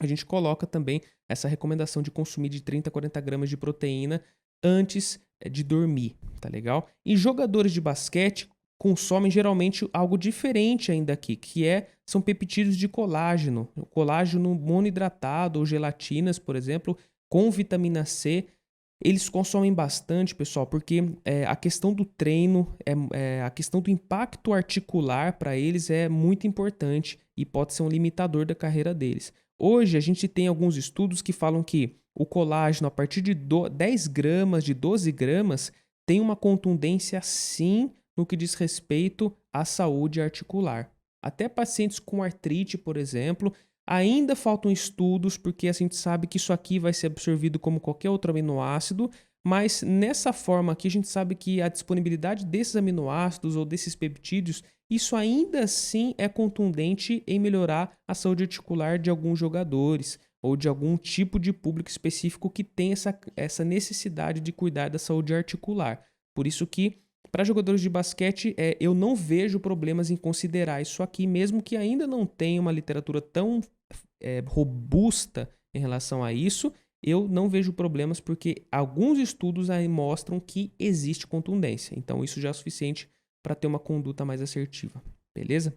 a gente coloca também essa recomendação de consumir de 30 a 40 gramas de proteína antes de dormir, tá legal? E jogadores de basquete consomem geralmente algo diferente ainda aqui, são peptídeos de colágeno, colágeno monohidratado ou gelatinas, por exemplo, com vitamina C. Eles consomem bastante, pessoal, porque a questão do treino, a questão do impacto articular para eles é muito importante e pode ser um limitador da carreira deles. Hoje a gente tem alguns estudos que falam que o colágeno a partir de 10 gramas, de 12 gramas, tem uma contundência sim no que diz respeito à saúde articular. Até pacientes com artrite, por exemplo, ainda faltam estudos, porque a gente sabe que isso aqui vai ser absorvido como qualquer outro aminoácido, mas nessa forma aqui a gente sabe que a disponibilidade desses aminoácidos ou desses peptídeos, isso ainda assim é contundente em melhorar a saúde articular de alguns jogadores ou de algum tipo de público específico que tem essa necessidade de cuidar da saúde articular. Por isso que para jogadores de basquete, eu não vejo problemas em considerar isso aqui, mesmo que ainda não tenha uma literatura tão robusta em relação a isso, eu não vejo problemas porque alguns estudos aí mostram que existe contundência. Então, isso já é suficiente para ter uma conduta mais assertiva, beleza?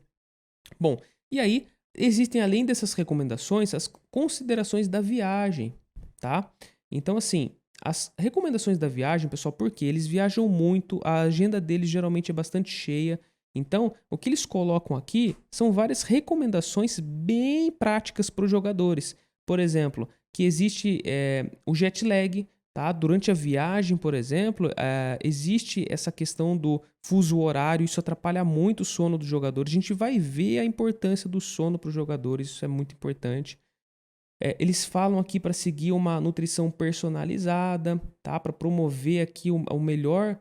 Bom, e aí existem, além dessas recomendações, as considerações da viagem, tá? Então, assim, as recomendações da viagem, pessoal, porque eles viajam muito, a agenda deles geralmente é bastante cheia. Então, o que eles colocam aqui são várias recomendações bem práticas para os jogadores. Por exemplo, que existe o jet lag, tá? Durante a viagem, por exemplo, existe essa questão do fuso horário, isso atrapalha muito o sono dos jogadores. A gente vai ver a importância do sono para os jogadores, isso é muito importante. Eles falam aqui para seguir uma nutrição personalizada, tá? Para promover aqui o melhor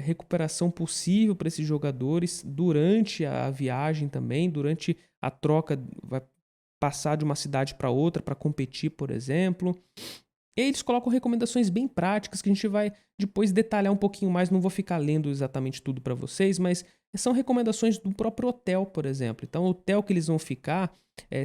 recuperação possível para esses jogadores durante a viagem também, durante a troca, vai passar de uma cidade para outra para competir, por exemplo. E aí eles colocam recomendações bem práticas que a gente vai depois detalhar um pouquinho mais, não vou ficar lendo exatamente tudo para vocês, mas são recomendações do próprio hotel, por exemplo. Então, o hotel que eles vão ficar,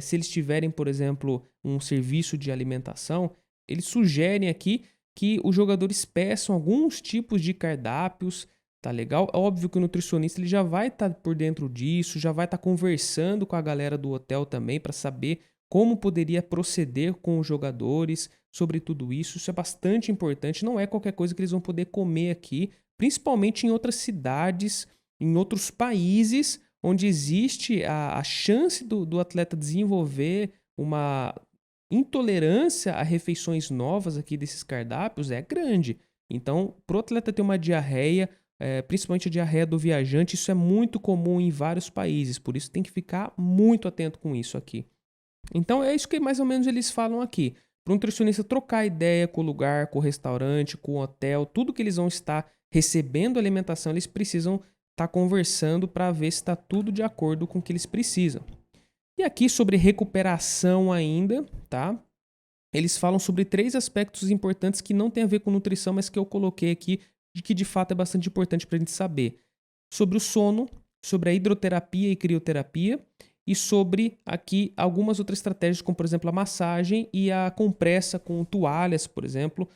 se eles tiverem, por exemplo, um serviço de alimentação, eles sugerem aqui que os jogadores peçam alguns tipos de cardápios, tá legal? Óbvio que o nutricionista ele já vai estar por dentro disso, já vai estar conversando com a galera do hotel também para saber como poderia proceder com os jogadores sobre tudo isso. Isso é bastante importante, não é qualquer coisa que eles vão poder comer aqui, principalmente em outras cidades, em outros países, onde existe a chance do atleta desenvolver uma intolerância a refeições novas aqui desses cardápios é grande. Então, para o atleta ter uma diarreia, principalmente a diarreia do viajante, isso é muito comum em vários países, por isso tem que ficar muito atento com isso aqui. Então é isso que mais ou menos eles falam aqui. Para o nutricionista trocar ideia com o lugar, com o restaurante, com o hotel, tudo que eles vão estar recebendo alimentação, eles precisam estar conversando para ver se está tudo de acordo com o que eles precisam. E aqui sobre recuperação ainda, tá? Eles falam sobre 3 aspectos importantes que não tem a ver com nutrição, mas que eu coloquei aqui, que de fato é bastante importante para a gente saber. Sobre o sono, sobre a hidroterapia e crioterapia, e sobre aqui algumas outras estratégias, como por exemplo a massagem e a compressa com toalhas, por exemplo,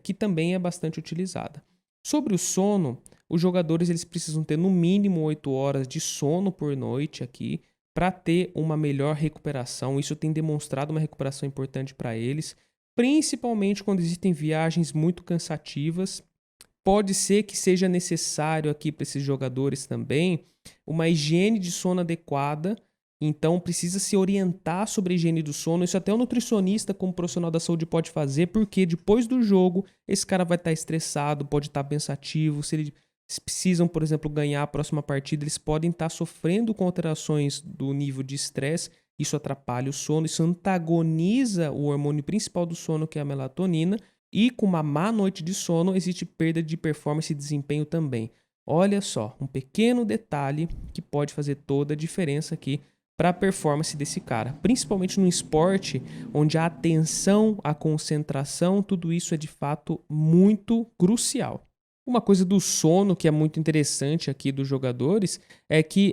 que também é bastante utilizada. Sobre o sono, os jogadores eles precisam ter no mínimo 8 horas de sono por noite aqui para ter uma melhor recuperação. Isso tem demonstrado uma recuperação importante para eles, principalmente quando existem viagens muito cansativas. pode ser que seja necessário aqui para esses jogadores também uma higiene de sono adequada. Então, precisa se orientar sobre a higiene do sono. Isso até o nutricionista, como profissional da saúde, pode fazer, porque depois do jogo, esse cara vai estar estressado, pode estar pensativo. Se eles precisam, por exemplo, ganhar a próxima partida, eles podem estar sofrendo com alterações do nível de estresse. Isso atrapalha o sono, isso antagoniza o hormônio principal do sono, que é a melatonina. E com uma má noite de sono, existe perda de performance e desempenho também. Olha só, um pequeno detalhe que pode fazer toda a diferença aqui para a performance desse cara, principalmente no esporte, onde a atenção, a concentração, tudo isso é de fato muito crucial. Uma coisa do sono que é muito interessante aqui dos jogadores é que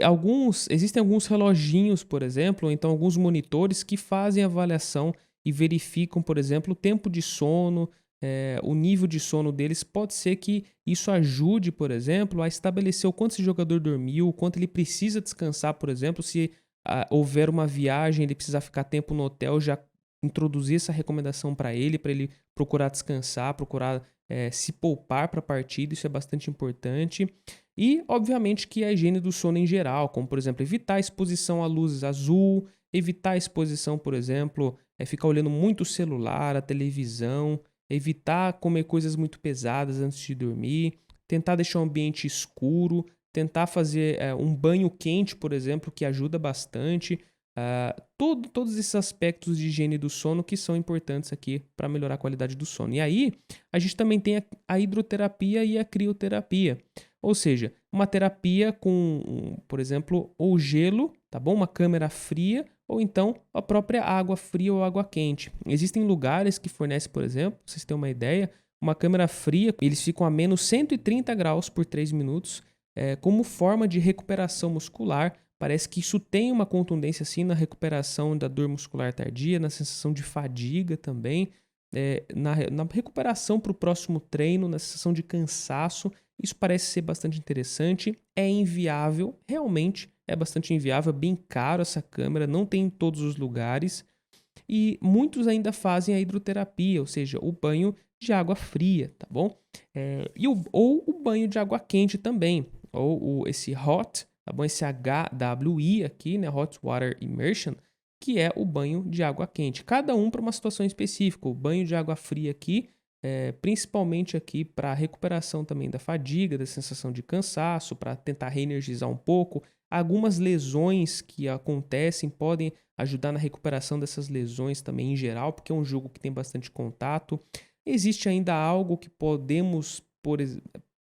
existem alguns reloginhos, por exemplo, ou então alguns monitores que fazem avaliação e verificam, por exemplo, o tempo de sono, o nível de sono deles. Pode ser que isso ajude, por exemplo, a estabelecer o quanto esse jogador dormiu, o quanto ele precisa descansar, por exemplo, se houver uma viagem, ele precisar ficar tempo no hotel, já introduzir essa recomendação para ele procurar descansar, procurar se poupar para a partida, isso é bastante importante. E, obviamente, que a higiene do sono em geral, como, por exemplo, evitar a exposição a luzes azul, evitar a exposição, por exemplo, ficar olhando muito o celular, a televisão, evitar comer coisas muito pesadas antes de dormir, tentar deixar o ambiente escuro, tentar fazer um banho quente, por exemplo, que ajuda bastante. Todos esses aspectos de higiene do sono que são importantes aqui para melhorar a qualidade do sono. E aí, a gente também tem a hidroterapia e a crioterapia. Ou seja, uma terapia com, por exemplo, ou gelo, tá bom? Uma câmera fria, ou então a própria água fria ou água quente. Existem lugares que fornecem, por exemplo, pra vocês terem uma ideia, uma câmera fria, eles ficam a menos 130 graus por 3 minutos, como forma de recuperação muscular. Parece que isso tem uma contundência assim na recuperação da dor muscular tardia, na sensação de fadiga também, na recuperação para o próximo treino, na sensação de cansaço. Isso parece ser bastante interessante. É inviável, realmente é bastante inviável, é bem caro essa câmera, não tem em todos os lugares. E muitos ainda fazem a hidroterapia, ou seja, o banho de água fria, tá bom? Ou o banho de água quente também, ou esse hot, tá bom? Esse HWI aqui, né? Hot Water Immersion, que é o banho de água quente. Cada um para uma situação específica. O banho de água fria aqui, principalmente aqui para a recuperação também da fadiga, da sensação de cansaço, para tentar reenergizar um pouco. Algumas lesões que acontecem podem ajudar na recuperação dessas lesões também em geral, porque é um jogo que tem bastante contato. Existe ainda algo que podemos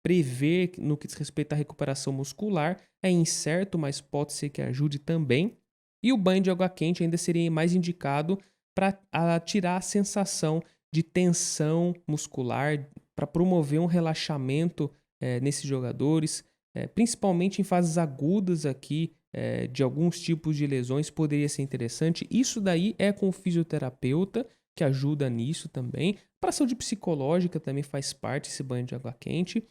prever no que diz respeito à recuperação muscular. É incerto, mas pode ser que ajude também. E o banho de água quente ainda seria mais indicado para tirar a sensação de tensão muscular, para promover um relaxamento nesses jogadores, principalmente em fases agudas aqui de alguns tipos de lesões, poderia ser interessante. Isso daí é com o fisioterapeuta, que ajuda nisso também. Para a saúde psicológica também faz parte esse banho de água quente.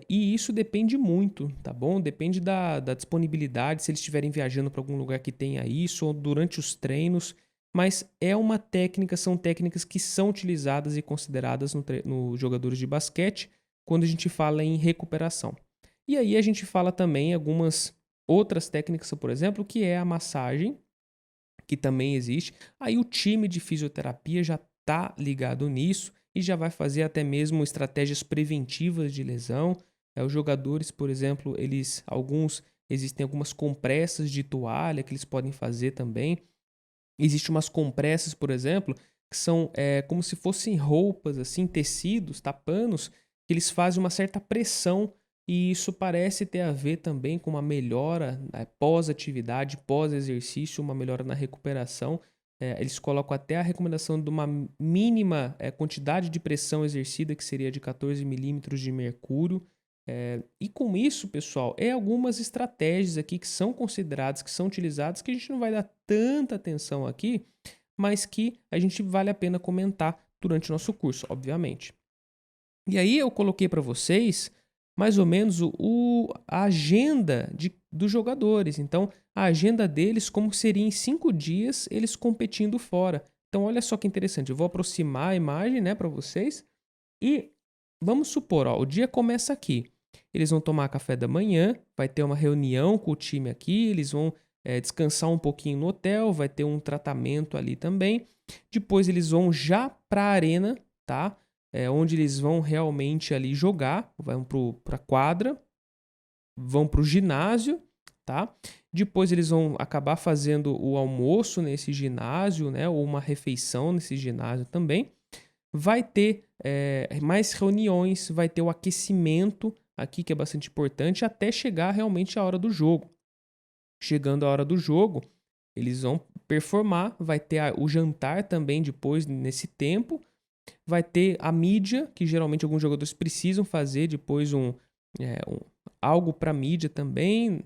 E isso depende muito, tá bom? Depende da disponibilidade, se eles estiverem viajando para algum lugar que tenha isso, ou durante os treinos. Mas são técnicas que são utilizadas e consideradas nos jogadores de basquete quando a gente fala em recuperação. E aí a gente fala também algumas outras técnicas, por exemplo, que é a massagem, que também existe. Aí o time de fisioterapia já está ligado nisso e já vai fazer até mesmo estratégias preventivas de lesão. Os jogadores, por exemplo, existem algumas compressas de toalha que eles podem fazer também. Existem umas compressas, por exemplo, que são como se fossem roupas, assim, tecidos, panos, que eles fazem uma certa pressão e isso parece ter a ver também com uma melhora pós-atividade, pós-exercício, uma melhora na recuperação. Eles colocam até a recomendação de uma mínima quantidade de pressão exercida, que seria de 14 milímetros de mercúrio. E com isso, pessoal, algumas estratégias aqui que são consideradas, que são utilizadas, que a gente não vai dar tanta atenção aqui, mas que a gente vale a pena comentar durante o nosso curso, obviamente. E aí eu coloquei para vocês mais ou menos a agenda dos jogadores. Então, a agenda deles, como seria em 5 dias eles competindo fora. Então, olha só que interessante. Eu vou aproximar a imagem, né, para vocês. E vamos supor, ó, o dia começa aqui. Eles vão tomar café da manhã, vai ter uma reunião com o time aqui, eles vão descansar um pouquinho no hotel, vai ter um tratamento ali também. Depois eles vão já para a arena, tá? Onde eles vão realmente ali jogar, vão para a quadra, vão para o ginásio, tá? Depois eles vão acabar fazendo o almoço nesse ginásio, né? Ou uma refeição nesse ginásio também. Vai ter mais reuniões, vai ter o aquecimento aqui, que é bastante importante, até chegar realmente a hora do jogo. Chegando a hora do jogo, eles vão performar, vai ter o jantar também depois nesse tempo, vai ter a mídia, que geralmente alguns jogadores precisam fazer depois algo para mídia também.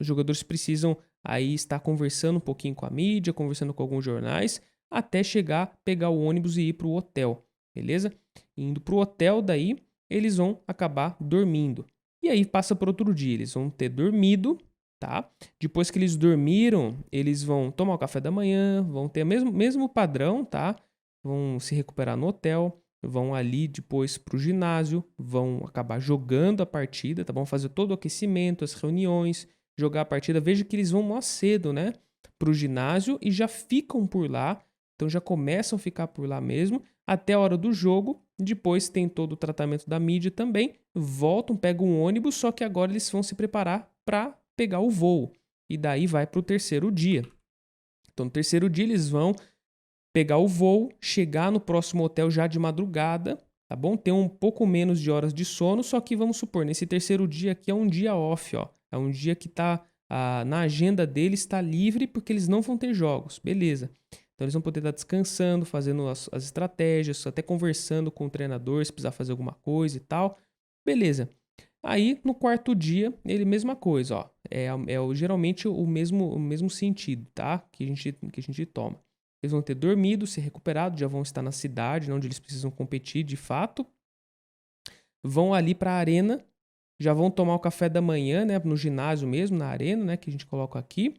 Os jogadores precisam aí estar conversando um pouquinho com a mídia, conversando com alguns jornais, até chegar, pegar o ônibus e ir para o hotel, beleza? Indo para o hotel, daí eles vão acabar dormindo. E aí passa por outro dia, eles vão ter dormido, tá? Depois que eles dormiram, eles vão tomar o café da manhã, vão ter o mesmo padrão, tá? Vão se recuperar no hotel, vão ali depois para o ginásio, vão acabar jogando a partida, tá bom? Fazer todo o aquecimento, as reuniões, jogar a partida. Veja que eles vão mó cedo, né? Para o ginásio e já ficam por lá. Então já começam a ficar por lá mesmo até a hora do jogo. Depois tem todo o tratamento da mídia também. Voltam, pegam um ônibus, só que agora eles vão se preparar para pegar o voo. E daí vai para o terceiro dia. Então no terceiro dia eles vão pegar o voo, chegar no próximo hotel já de madrugada, tá bom? Ter um pouco menos de horas de sono, só que vamos supor, nesse terceiro dia aqui é um dia off, ó. É um dia que tá na agenda deles, está livre porque eles não vão ter jogos, beleza. Então eles vão poder estar descansando, fazendo as estratégias, até conversando com o treinador se precisar fazer alguma coisa e tal. Beleza. Aí no quarto dia, ele mesma coisa, ó. Geralmente o mesmo sentido, tá? Que a gente toma. Eles vão ter dormido, se recuperado, já vão estar na cidade, onde eles precisam competir de fato. Vão ali para a arena, já vão tomar o café da manhã, né, no ginásio mesmo, na arena, né, que a gente coloca aqui.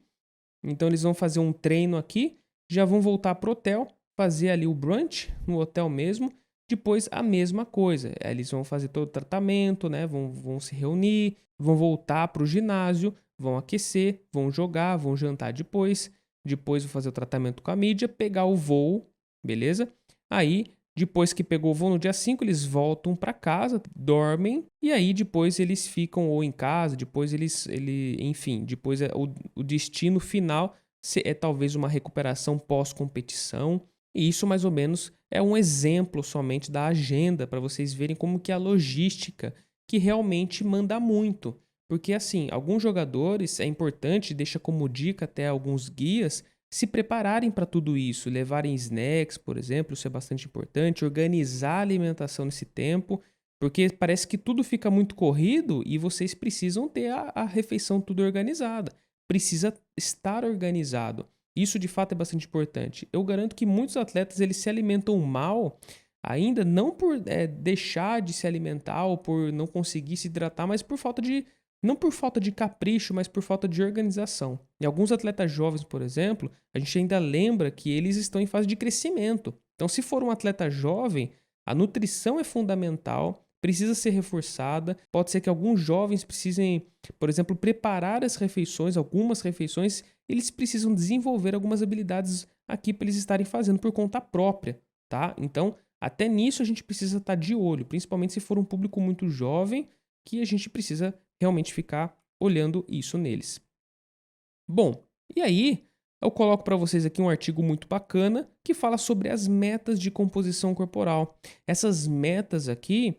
Então eles vão fazer um treino aqui, já vão voltar pro hotel, fazer ali o brunch no hotel mesmo. Depois a mesma coisa, eles vão fazer todo o tratamento, né, vão se reunir, vão voltar pro ginásio, vão aquecer, vão jogar, vão jantar depois. Depois vou fazer o tratamento com a mídia, pegar o voo, beleza? Aí, depois que pegou o voo no dia 5, eles voltam para casa, dormem, e aí depois eles ficam ou em casa, depois enfim, depois o destino final é talvez uma recuperação pós-competição. E isso mais ou menos é um exemplo somente da agenda, para vocês verem como que é a logística que realmente manda muito. Porque, assim, alguns jogadores, é importante, deixa como dica até alguns guias, se prepararem para tudo isso, levarem snacks, por exemplo, isso é bastante importante, organizar a alimentação nesse tempo, porque parece que tudo fica muito corrido e vocês precisam ter a refeição tudo organizada. Precisa estar organizado. Isso, de fato, é bastante importante. Eu garanto que muitos atletas eles se alimentam mal, ainda não por deixar de se alimentar ou por não conseguir se hidratar, mas por falta de não por falta de capricho, mas por falta de organização. E alguns atletas jovens, por exemplo, a gente ainda lembra que eles estão em fase de crescimento. Então, se for um atleta jovem, a nutrição é fundamental, precisa ser reforçada. Pode ser que alguns jovens precisem, por exemplo, preparar as refeições, algumas refeições, eles precisam desenvolver algumas habilidades aqui para eles estarem fazendo por conta própria, tá? Então, até nisso a gente precisa estar de olho, principalmente se for um público muito jovem, que a gente precisa realmente ficar olhando isso neles. Bom, e aí eu coloco para vocês aqui um artigo muito bacana que fala sobre as metas de composição corporal. Essas metas aqui,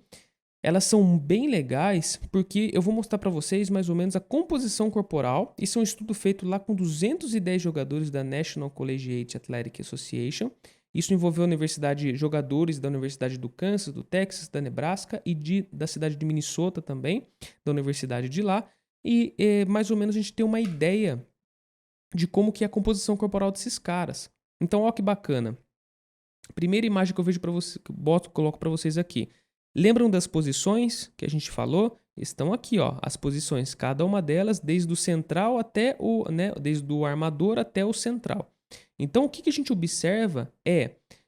elas são bem legais porque eu vou mostrar para vocês mais ou menos a composição corporal. Isso é um estudo feito lá com 210 jogadores da National Collegiate Athletic Association. Isso envolveu jogadores da Universidade do Kansas, do Texas, da Nebraska e da cidade de Minnesota também, da universidade de lá. E mais ou menos a gente tem uma ideia de como que é a composição corporal desses caras. Então, olha que bacana. Primeira imagem que eu vejo para vocês, coloco para vocês aqui. Lembram das posições que a gente falou? Estão aqui, ó, as posições, cada uma delas, desde o central até desde o armador até o central. Então, o que a gente observa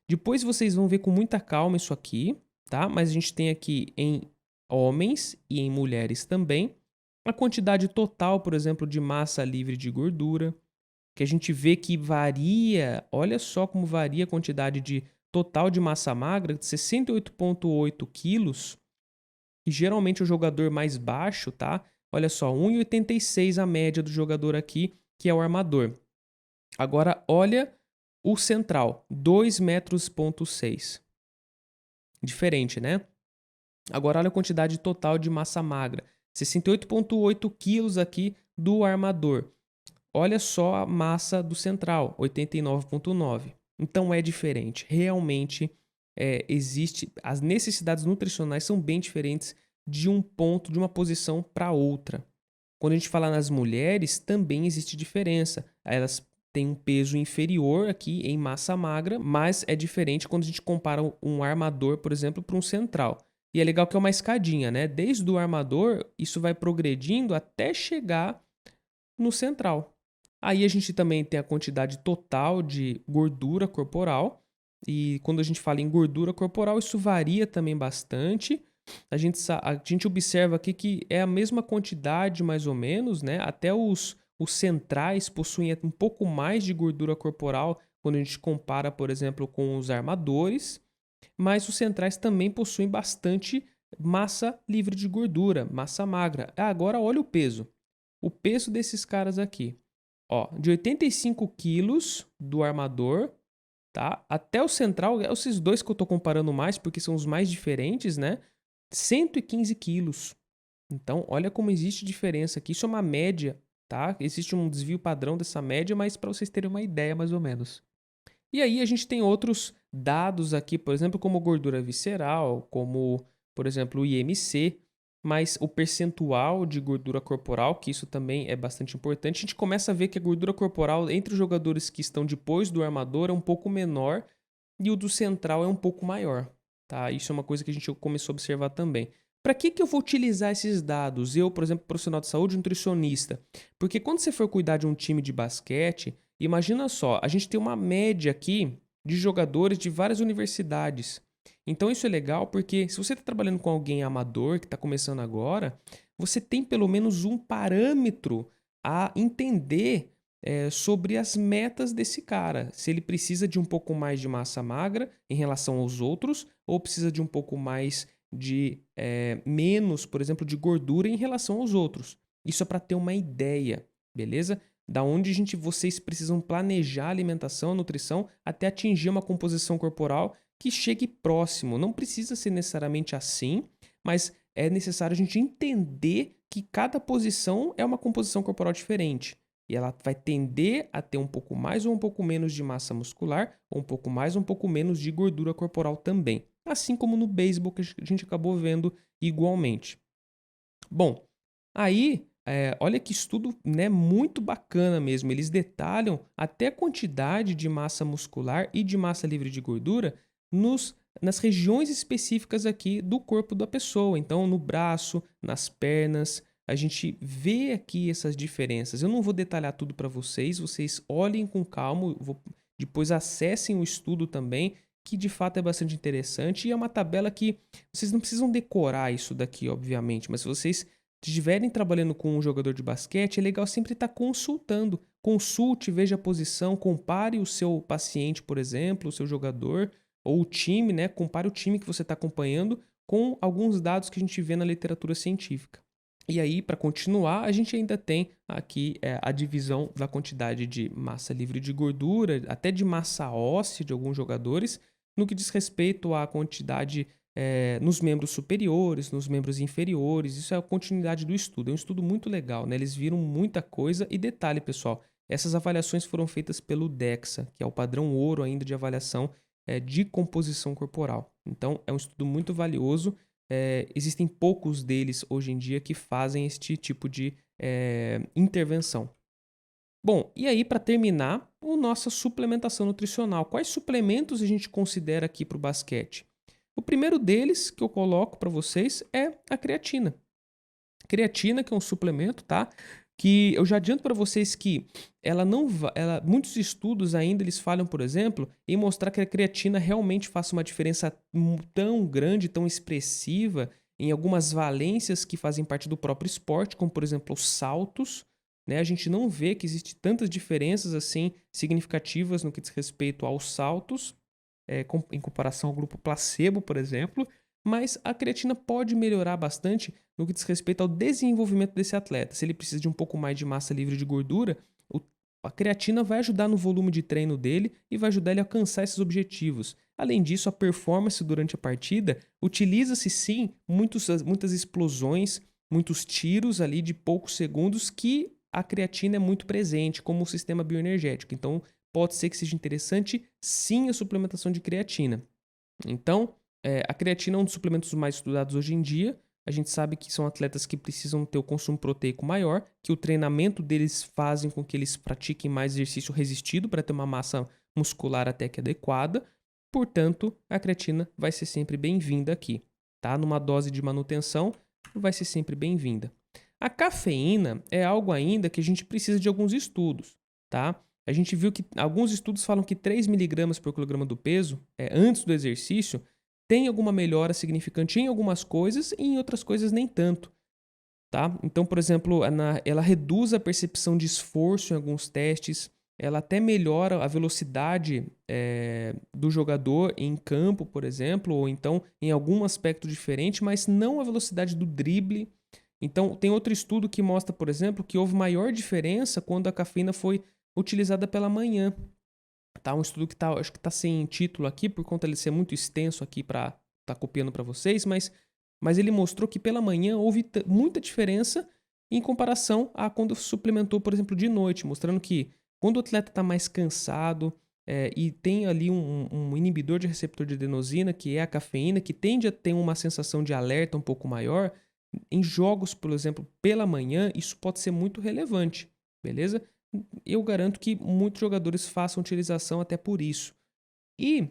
depois vocês vão ver com muita calma isso aqui, tá? Mas a gente tem aqui em homens e em mulheres também a quantidade total, por exemplo, de massa livre de gordura, que a gente vê que varia, olha só como varia a quantidade de total de massa magra, de 68,8 quilos, e geralmente o jogador mais baixo, tá? Olha só, 1,86 a média do jogador aqui, que é o armador. Agora, olha o central, 2,6 metros. Diferente, né? Agora, olha a quantidade total de massa magra. 68,8 quilos aqui do armador. Olha só a massa do central, 89,9. Então, é diferente. Realmente, existe... As necessidades nutricionais são bem diferentes de um ponto, de uma posição para outra. Quando a gente fala nas mulheres, também existe diferença. Elas têm um peso inferior aqui em massa magra, mas é diferente quando a gente compara um armador, por exemplo, para um central. E é legal que é uma escadinha, né? Desde o armador, isso vai progredindo até chegar no central. Aí a gente também tem a quantidade total de gordura corporal. E quando a gente fala em gordura corporal, isso varia também bastante. A gente observa aqui que é a mesma quantidade, mais ou menos, né? Até os centrais possuem um pouco mais de gordura corporal quando a gente compara, por exemplo, com os armadores, mas os centrais também possuem bastante massa livre de gordura, massa magra. Agora olha o peso. O peso desses caras aqui, ó, de 85 quilos do armador, tá? Até o central, esses dois que eu tô comparando mais, porque são os mais diferentes, né? 115 quilos. Então, olha como existe diferença aqui. Isso é uma média, tá? Existe um desvio padrão dessa média, mas para vocês terem uma ideia, mais ou menos. E aí a gente tem outros dados aqui, por exemplo, como gordura visceral, como, por exemplo, o IMC, mas o percentual de gordura corporal, que isso também é bastante importante, a gente começa a ver que a gordura corporal entre os jogadores que estão depois do armador é um pouco menor e o do central é um pouco maior. Tá? Isso é uma coisa que a gente começou a observar também. Para que eu vou utilizar esses dados? Eu, por exemplo, profissional de saúde, nutricionista. Porque quando você for cuidar de um time de basquete, imagina só, a gente tem uma média aqui de jogadores de várias universidades. Então isso é legal porque se você está trabalhando com alguém amador que está começando agora, você tem pelo menos um parâmetro a entender sobre as metas desse cara. Se ele precisa de um pouco mais de massa magra em relação aos outros, ou precisa de um pouco mais de menos, por exemplo, de gordura em relação aos outros. Isso é para ter uma ideia, beleza? Da onde vocês precisam planejar a alimentação, a nutrição, até atingir uma composição corporal que chegue próximo. Não precisa ser necessariamente assim, mas é necessário a gente entender que cada posição é uma composição corporal diferente. E ela vai tender a ter um pouco mais ou um pouco menos de massa muscular, ou um pouco mais ou um pouco menos de gordura corporal também. Assim como no beisebol que a gente acabou vendo igualmente. Bom, aí, olha que estudo, né, muito bacana mesmo. Eles detalham até a quantidade de massa muscular e de massa livre de gordura nas regiões específicas aqui do corpo da pessoa. Então, no braço, nas pernas, a gente vê aqui essas diferenças. Eu não vou detalhar tudo para vocês, vocês olhem com calma, depois acessem o estudo também, que de fato é bastante interessante. E é uma tabela que vocês não precisam decorar isso daqui, obviamente, mas se vocês estiverem trabalhando com um jogador de basquete, é legal sempre estar consultando. Consulte, veja a posição, compare o seu paciente, por exemplo, o seu jogador, ou o time, né? Compare o time que você está acompanhando com alguns dados que a gente vê na literatura científica. E aí, para continuar, a gente ainda tem aqui a divisão da quantidade de massa livre de gordura, até de massa óssea de alguns jogadores, no que diz respeito à quantidade nos membros superiores, nos membros inferiores. Isso é a continuidade do estudo. É um estudo muito legal, né? Eles viram muita coisa. E detalhe, pessoal, essas avaliações foram feitas pelo DEXA, que é o padrão ouro ainda de avaliação de composição corporal. Então, é um estudo muito valioso. Existem poucos deles hoje em dia que fazem este tipo de intervenção. Bom, e aí para terminar, a nossa suplementação nutricional. Quais suplementos a gente considera aqui para o basquete? O primeiro deles que eu coloco para vocês é a creatina. Creatina, que é um suplemento, tá? que eu já adianto para vocês que muitos estudos ainda eles falham, por exemplo, em mostrar que a creatina realmente faça uma diferença tão grande, tão expressiva em algumas valências que fazem parte do próprio esporte, como por exemplo os saltos, né? A gente não vê que existe tantas diferenças assim significativas no que diz respeito aos saltos, em comparação ao grupo placebo, por exemplo, mas a creatina pode melhorar bastante no que diz respeito ao desenvolvimento desse atleta. Se ele precisa de um pouco mais de massa livre de gordura, a creatina vai ajudar no volume de treino dele e vai ajudar ele a alcançar esses objetivos. Além disso, a performance durante a partida utiliza-se sim muitas explosões, muitos tiros ali de poucos segundos que a creatina é muito presente como um sistema bioenergético. Então, pode ser que seja interessante sim a suplementação de creatina. Então, a creatina é um dos suplementos mais estudados hoje em dia. A gente sabe que são atletas que precisam ter o consumo proteico maior, que o treinamento deles fazem com que eles pratiquem mais exercício resistido para ter uma massa muscular até que adequada. Portanto, a creatina vai ser sempre bem-vinda aqui, tá? Numa dose de manutenção, vai ser sempre bem-vinda. A cafeína é algo ainda que a gente precisa de alguns estudos, tá? A gente viu que alguns estudos falam que 3 miligramas por quilograma do peso, antes do exercício, tem alguma melhora significante em algumas coisas e em outras coisas nem tanto. Tá? Então, por exemplo, ela reduz a percepção de esforço em alguns testes, ela até melhora a velocidade do jogador em campo, por exemplo, ou então em algum aspecto diferente, mas não a velocidade do drible. Então, tem outro estudo que mostra, por exemplo, que houve maior diferença quando a cafeína foi utilizada pela manhã. Tá? Um estudo que acho que está sem título aqui, por conta de ser muito extenso aqui para estar copiando para vocês, mas ele mostrou que pela manhã houve muita diferença em comparação a quando suplementou, por exemplo, de noite, mostrando que quando o atleta está mais cansado e tem ali um inibidor de receptor de adenosina, que é a cafeína, que tende a ter uma sensação de alerta um pouco maior, em jogos, por exemplo, pela manhã, isso pode ser muito relevante, beleza? Eu garanto que muitos jogadores façam utilização até por isso. E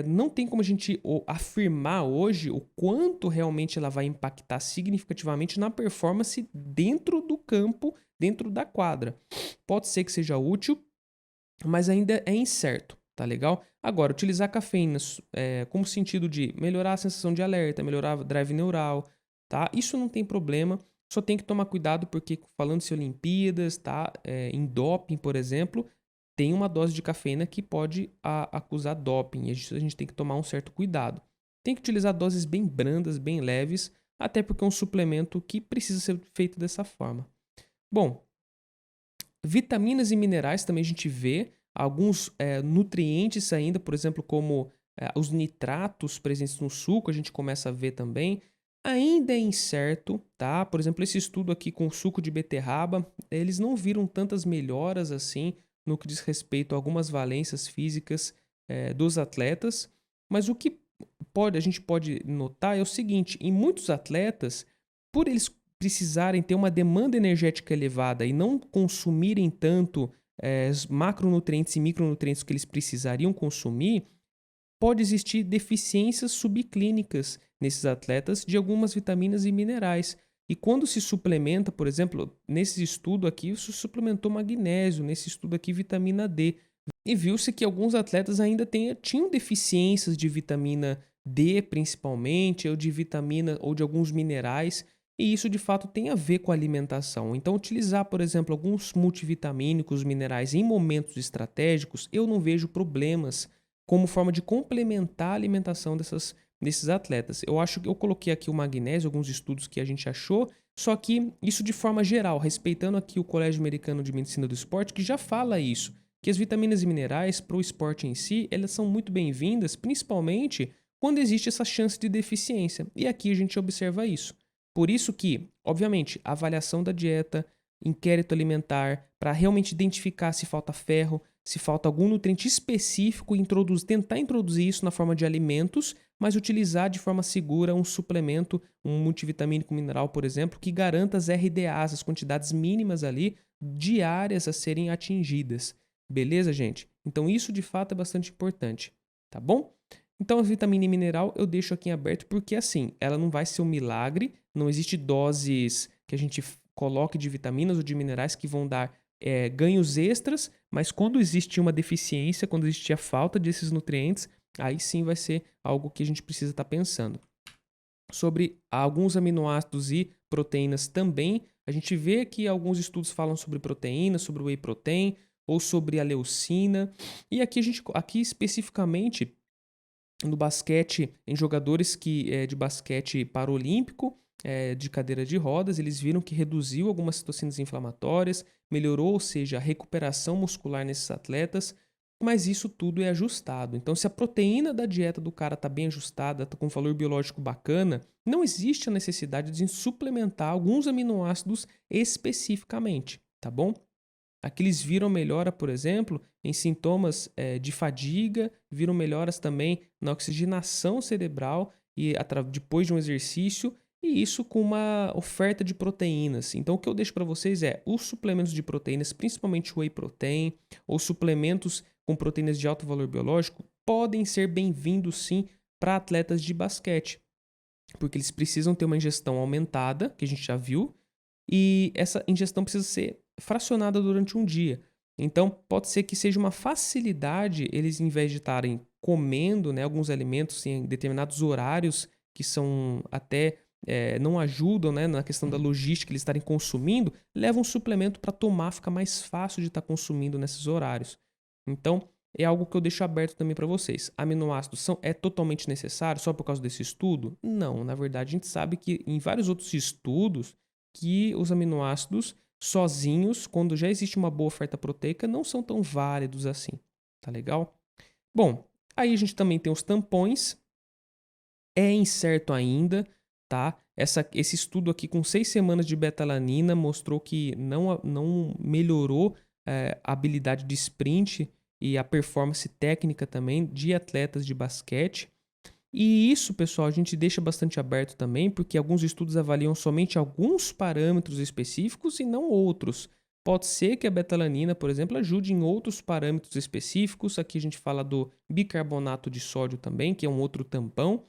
não tem como a gente afirmar hoje o quanto realmente ela vai impactar significativamente na performance dentro do campo, dentro da quadra. Pode ser que seja útil, mas ainda é incerto, tá legal? Agora, utilizar cafeína como sentido de melhorar a sensação de alerta, melhorar o drive neural, tá? Isso não tem problema. Só tem que tomar cuidado porque, falando-se Olimpíadas, tá? Em doping, por exemplo, tem uma dose de cafeína que pode acusar doping. E a gente tem que tomar um certo cuidado. Tem que utilizar doses bem brandas, bem leves, até porque é um suplemento que precisa ser feito dessa forma. Bom, vitaminas e minerais também a gente vê. Alguns nutrientes ainda, por exemplo, como os nitratos presentes no suco, a gente começa a ver também. Ainda é incerto, tá? Por exemplo, esse estudo aqui com suco de beterraba, eles não viram tantas melhoras assim no que diz respeito a algumas valências físicas dos atletas, mas o que a gente pode notar é o seguinte: em muitos atletas, por eles precisarem ter uma demanda energética elevada e não consumirem tanto macronutrientes e micronutrientes que eles precisariam consumir, pode existir deficiências subclínicas nesses atletas de algumas vitaminas e minerais. E quando se suplementa, por exemplo, nesse estudo aqui, se suplementou magnésio, nesse estudo aqui, vitamina D. E viu-se que alguns atletas ainda tinham deficiências de vitamina D, principalmente, ou de vitamina ou de alguns minerais, e isso de fato tem a ver com a alimentação. Então, utilizar, por exemplo, alguns multivitamínicos minerais em momentos estratégicos, eu não vejo problemas como forma de complementar a alimentação desses atletas. Eu acho que eu coloquei aqui o magnésio, alguns estudos que a gente achou, só que isso de forma geral, respeitando aqui o Colégio Americano de Medicina do Esporte, que já fala isso, que as vitaminas e minerais para o esporte em si, elas são muito bem-vindas, principalmente quando existe essa chance de deficiência. E aqui a gente observa isso. Por isso que, obviamente, a avaliação da dieta, inquérito alimentar, para realmente identificar se falta ferro, se falta algum nutriente específico, tentar introduzir isso na forma de alimentos, mas utilizar de forma segura um suplemento, um multivitamínico mineral, por exemplo, que garanta as RDAs, as quantidades mínimas ali diárias a serem atingidas. Beleza, gente? Então isso de fato é bastante importante, tá bom? Então a vitamina e mineral eu deixo aqui em aberto porque assim, ela não vai ser um milagre, não existe doses que a gente coloque de vitaminas ou de minerais que vão dar ganhos extras, mas quando existe uma deficiência, quando existe a falta desses nutrientes, aí sim vai ser algo que a gente precisa estar pensando. Sobre alguns aminoácidos e proteínas também, a gente vê que alguns estudos falam sobre proteínas, sobre o whey protein ou sobre a leucina. E aqui especificamente no basquete, em jogadores de basquete paralímpico, de cadeira de rodas, eles viram que reduziu algumas citocinas inflamatórias, melhorou, ou seja, a recuperação muscular nesses atletas, mas isso tudo é ajustado. Então, se a proteína da dieta do cara está bem ajustada, está com um valor biológico bacana, não existe a necessidade de suplementar alguns aminoácidos especificamente, tá bom? Aqui eles viram melhora, por exemplo, em sintomas de fadiga, viram melhoras também na oxigenação cerebral e depois de um exercício, e isso com uma oferta de proteínas. Então, o que eu deixo para vocês é os suplementos de proteínas, principalmente o whey protein, ou suplementos com proteínas de alto valor biológico, podem ser bem-vindos sim para atletas de basquete, porque eles precisam ter uma ingestão aumentada, que a gente já viu, e essa ingestão precisa ser fracionada durante um dia. Então, pode ser que seja uma facilidade eles, em vez de estarem comendo, né, alguns alimentos em determinados horários que são até não ajudam, né, na questão da logística, eles estarem consumindo, levam um suplemento para tomar, fica mais fácil de estar consumindo nesses horários. Então, é algo que eu deixo aberto também para vocês. Aminoácidos é totalmente necessário só por causa desse estudo? Não, na verdade a gente sabe que em vários outros estudos que os aminoácidos sozinhos, quando já existe uma boa oferta proteica, não são tão válidos assim. Tá legal? Bom, aí a gente também tem os tampões. É incerto ainda, tá? Esse estudo aqui com 6 semanas de betalanina mostrou que não melhorou a habilidade de sprint e a performance técnica também de atletas de basquete. E isso, pessoal, a gente deixa bastante aberto também, porque alguns estudos avaliam somente alguns parâmetros específicos e não outros. Pode ser que a betalanina, por exemplo, ajude em outros parâmetros específicos. Aqui a gente fala do bicarbonato de sódio também, que é um outro tampão.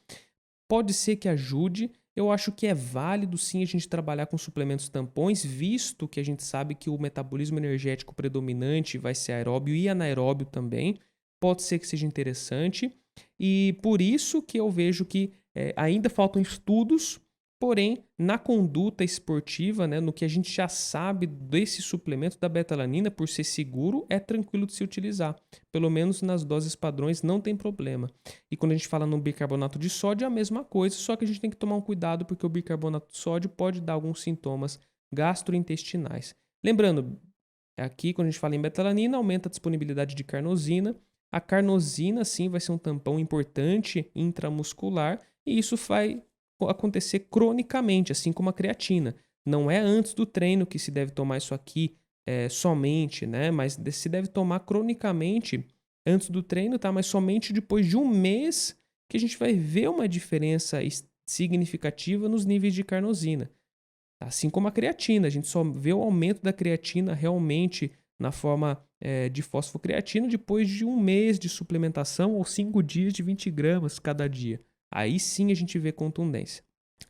Pode ser que ajude. Eu acho que é válido sim a gente trabalhar com suplementos tampões, visto que a gente sabe que o metabolismo energético predominante vai ser aeróbio e anaeróbio também. Pode ser que seja interessante. E por isso que eu vejo que ainda faltam estudos, porém, na conduta esportiva, né, no que a gente já sabe desse suplemento da betalanina, por ser seguro, é tranquilo de se utilizar. Pelo menos nas doses padrões não tem problema. E quando a gente fala no bicarbonato de sódio, é a mesma coisa, só que a gente tem que tomar um cuidado porque o bicarbonato de sódio pode dar alguns sintomas gastrointestinais. Lembrando, aqui quando a gente fala em betalanina, aumenta a disponibilidade de carnosina. A carnosina, sim, vai ser um tampão importante intramuscular e isso vai acontecer cronicamente, assim como a creatina. Não é antes do treino que se deve tomar isso aqui somente, né? Mas se deve tomar cronicamente antes do treino, tá? Mas somente depois de um mês que a gente vai ver uma diferença significativa nos níveis de carnosina. Assim como a creatina, a gente só vê o aumento da creatina realmente na forma de fosfocreatina depois de um mês de suplementação ou 5 dias de 20 gramas cada dia. Aí sim a gente vê contundência.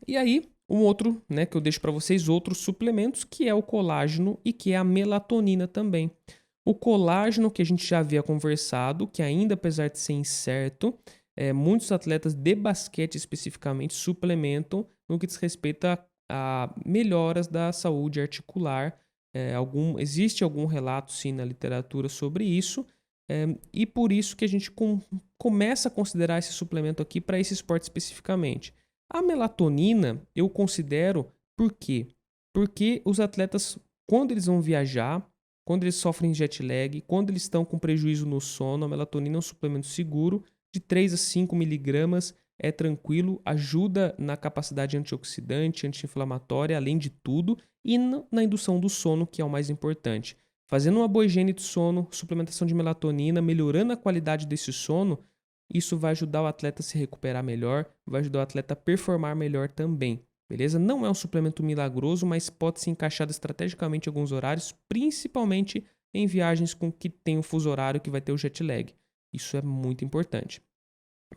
E aí, um outro, né, que eu deixo para vocês, outros suplementos, que é o colágeno e que é a melatonina também. O colágeno, que a gente já havia conversado, que ainda apesar de ser incerto, muitos atletas de basquete especificamente suplementam no que diz respeito a melhoras da saúde articular. Existe algum relato, sim, na literatura sobre isso, e por isso que a gente começa a considerar esse suplemento aqui para esse esporte especificamente. A melatonina eu considero por quê? Porque os atletas, quando eles vão viajar, quando eles sofrem jet lag, quando eles estão com prejuízo no sono, a melatonina é um suplemento seguro, de 3 a 5 miligramas, é tranquilo, ajuda na capacidade antioxidante, anti-inflamatória, além de tudo, e na indução do sono, que é o mais importante. Fazendo uma boa higiene de sono, suplementação de melatonina, melhorando a qualidade desse sono, isso vai ajudar o atleta a se recuperar melhor, vai ajudar o atleta a performar melhor também, beleza? Não é um suplemento milagroso, mas pode ser encaixado estrategicamente em alguns horários, principalmente em viagens com que tem o fuso horário que vai ter o jet lag. Isso é muito importante,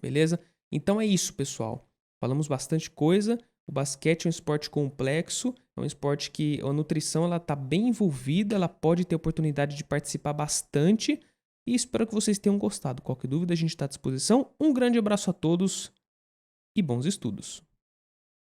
beleza? Então é isso, pessoal. Falamos bastante coisa. O basquete é um esporte complexo, é um esporte que a nutrição está bem envolvida, ela pode ter oportunidade de participar bastante e espero que vocês tenham gostado. Qualquer dúvida a gente está à disposição. Um grande abraço a todos e bons estudos!